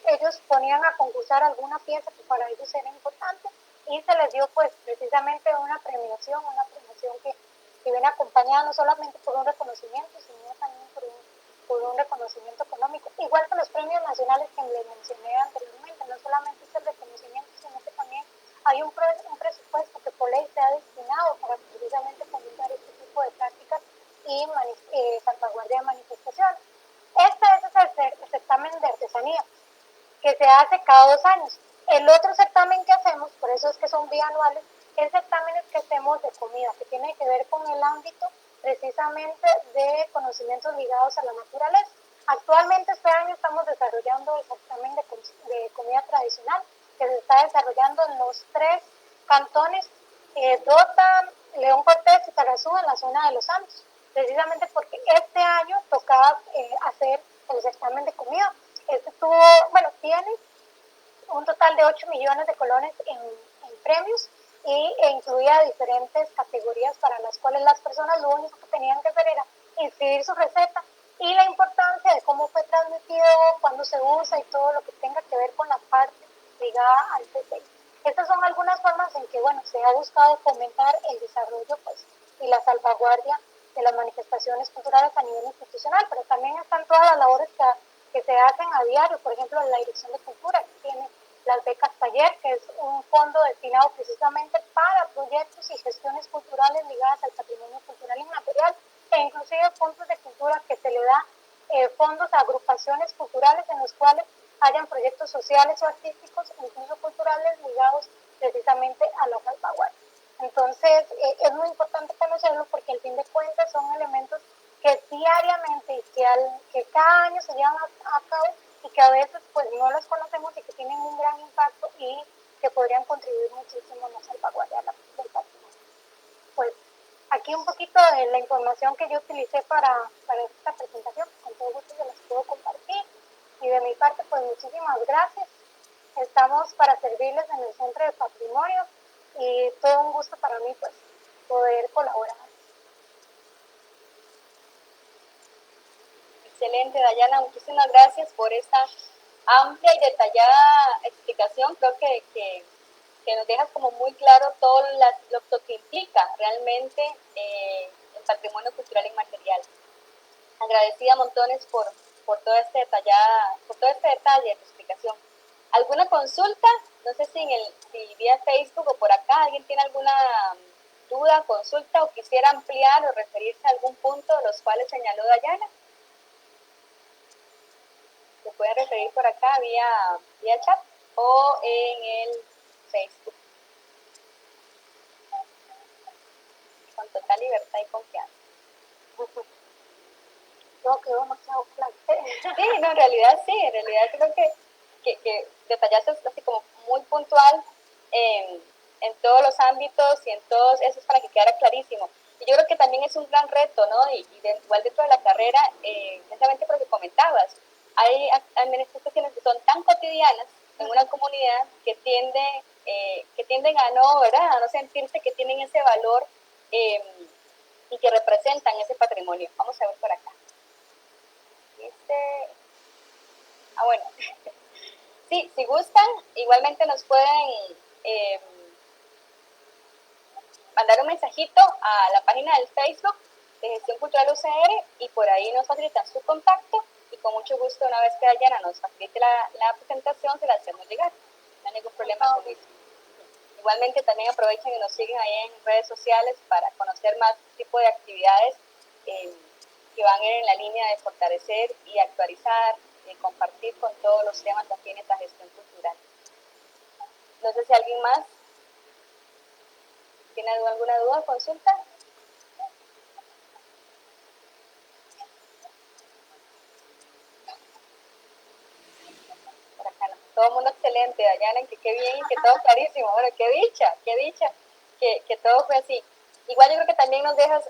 ellos ponían a concursar alguna pieza que para ellos era importante y se les dio pues precisamente una premiación que que viene acompañada no solamente por un reconocimiento, sino también por un reconocimiento económico. Igual que los premios nacionales que les mencioné anteriormente, no solamente es el reconocimiento, sino que también hay un presupuesto que por ley se ha destinado para precisamente fomentar este tipo de prácticas y salvaguardia de manifestaciones. Este es el certamen de artesanía, que se hace cada 2 años. El otro certamen que hacemos, por eso es que son bianuales, es certámenes que hacemos de comida, que tiene que ver con el ámbito precisamente de conocimientos ligados a la naturaleza. Actualmente este año estamos desarrollando el certamen de comida tradicional, que se está desarrollando en los 3 cantones, Dota, León Cortés y Tarazú, en la zona de Los Santos, precisamente porque este año tocaba hacer el certamen de comida. Este tiene un total de 8 millones de colones en premios e incluía diferentes categorías para las cuales las personas lo único que tenían que hacer era inscribir su receta y la importancia de cómo fue transmitido, cuándo se usa y todo lo que tenga que ver con la parte ligada al PCI. Estas son algunas formas en que se ha buscado fomentar el desarrollo y la salvaguardia de las manifestaciones culturales a nivel institucional, pero también están todas las labores que se hacen a diario, por ejemplo, la Dirección de Cultura, que tiene las becas Taller, que es un fondo destinado precisamente para proyectos y gestiones culturales ligadas al patrimonio cultural inmaterial, e inclusive fondos de cultura que se le da fondos a agrupaciones culturales en los cuales hayan proyectos sociales o artísticos, incluso culturales, ligados precisamente a la salvaguardia. Entonces, es muy importante conocerlo porque al fin de cuentas son elementos que diariamente y que cada año se llevan a cabo y que a veces no los conocemos y que tienen un gran impacto y que podrían contribuir muchísimo a la salvaguardia del patrimonio. Pues aquí un poquito de la información que yo utilicé para esta presentación, con todo gusto se las puedo compartir. Y de mi parte, pues muchísimas gracias. Estamos para servirles en el Centro de Patrimonio y todo un gusto para mí pues poder colaborar. Excelente, Dayana, muchísimas gracias por esta amplia y detallada explicación. Creo que nos dejas como muy claro todo lo que implica realmente el patrimonio cultural inmaterial. Agradecida montones por todo este detalle de tu explicación. ¿Alguna consulta? No sé si vía Facebook o por acá alguien tiene alguna duda, consulta o quisiera ampliar o referirse a algún punto de los cuales señaló Dayana. Se pueden referir por acá vía chat o en el Facebook. Con total libertad y confianza. No, quedó demasiado claro. Sí, no, en realidad creo que detallaste así como muy puntual en todos los ámbitos y en todos esos para que quedara clarísimo. Y yo creo que también es un gran reto, ¿no? Igual dentro de la carrera, precisamente por lo que comentabas, hay manifestaciones que son tan cotidianas en una comunidad que tienden a ¿verdad? A no sentirse que tienen ese valor y que representan ese patrimonio. Vamos a ver por acá. Bueno, sí, si gustan, igualmente nos pueden mandar un mensajito a la página del Facebook de Gestión Cultural UCR y por ahí nos facilitan su contacto y con mucho gusto, una vez que Dayana nos facilite la presentación, se la hacemos llegar. No hay ningún problema con eso. Igualmente también aprovechen y nos siguen ahí en redes sociales para conocer más tipo de actividades que van a ir en la línea de fortalecer y actualizar y compartir con todos los temas afines a gestión cultural. No sé si alguien más tiene alguna duda o consulta. Por acá no. Todo el mundo excelente, Dayana, que qué bien, que todo clarísimo. Bueno, qué dicha que todo fue así. Igual yo creo que también nos dejas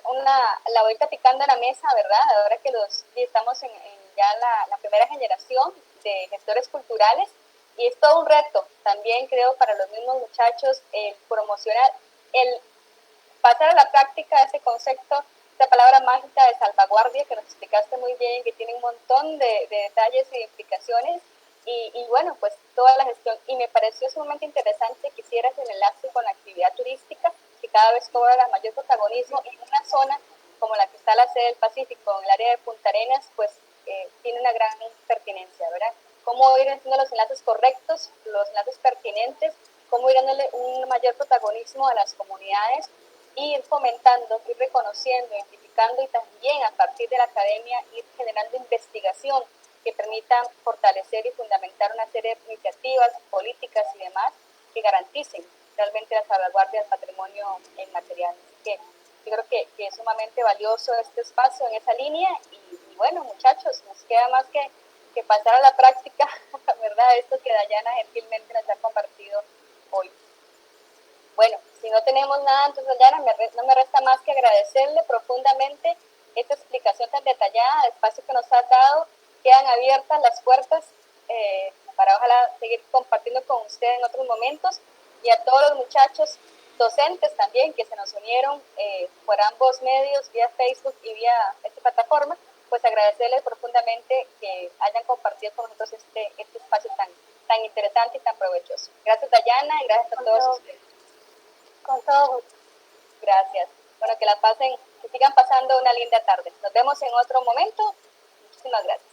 la vuelta picando en la mesa, ¿verdad? Ahora que estamos en ya la primera generación de gestores culturales y es todo un reto también creo para los mismos muchachos promocionar, el pasar a la práctica ese concepto, esa palabra mágica de salvaguardia que nos explicaste muy bien, que tiene un montón de detalles y de implicaciones y bueno, pues toda la gestión. Y me pareció sumamente interesante que hicieras el enlace con la actividad turística que cada vez cobra mayor protagonismo en una zona como la que está la sede del Pacífico, en el área de Punta Arenas, pues tiene una gran pertinencia, ¿verdad? Cómo ir haciendo los enlaces correctos, los enlaces pertinentes, cómo ir dándole un mayor protagonismo a las comunidades, ir fomentando, ir reconociendo, identificando y también a partir de la academia ir generando investigación que permita fortalecer y fundamentar una serie de iniciativas, políticas y demás que garanticen realmente la salvaguardia del patrimonio inmaterial. Así que yo creo que es sumamente valioso este espacio en esa línea y bueno, muchachos, nos queda más que pasar a la práctica, ¿verdad? Esto que Dayana gentilmente nos ha compartido hoy. Bueno, si no tenemos nada, entonces Dayana, no me resta más que agradecerle profundamente esta explicación tan detallada, el espacio que nos has dado. Quedan abiertas las puertas para ojalá seguir compartiendo con usted en otros momentos y a todos los muchachos docentes también que se nos unieron por ambos medios, vía Facebook y vía esta plataforma, pues agradecerles profundamente que hayan compartido con nosotros este espacio tan interesante y tan provechoso. Gracias Dayana y gracias a todos ustedes. Con todo gusto. Gracias. Bueno, que sigan pasando una linda tarde. Nos vemos en otro momento. Muchísimas gracias.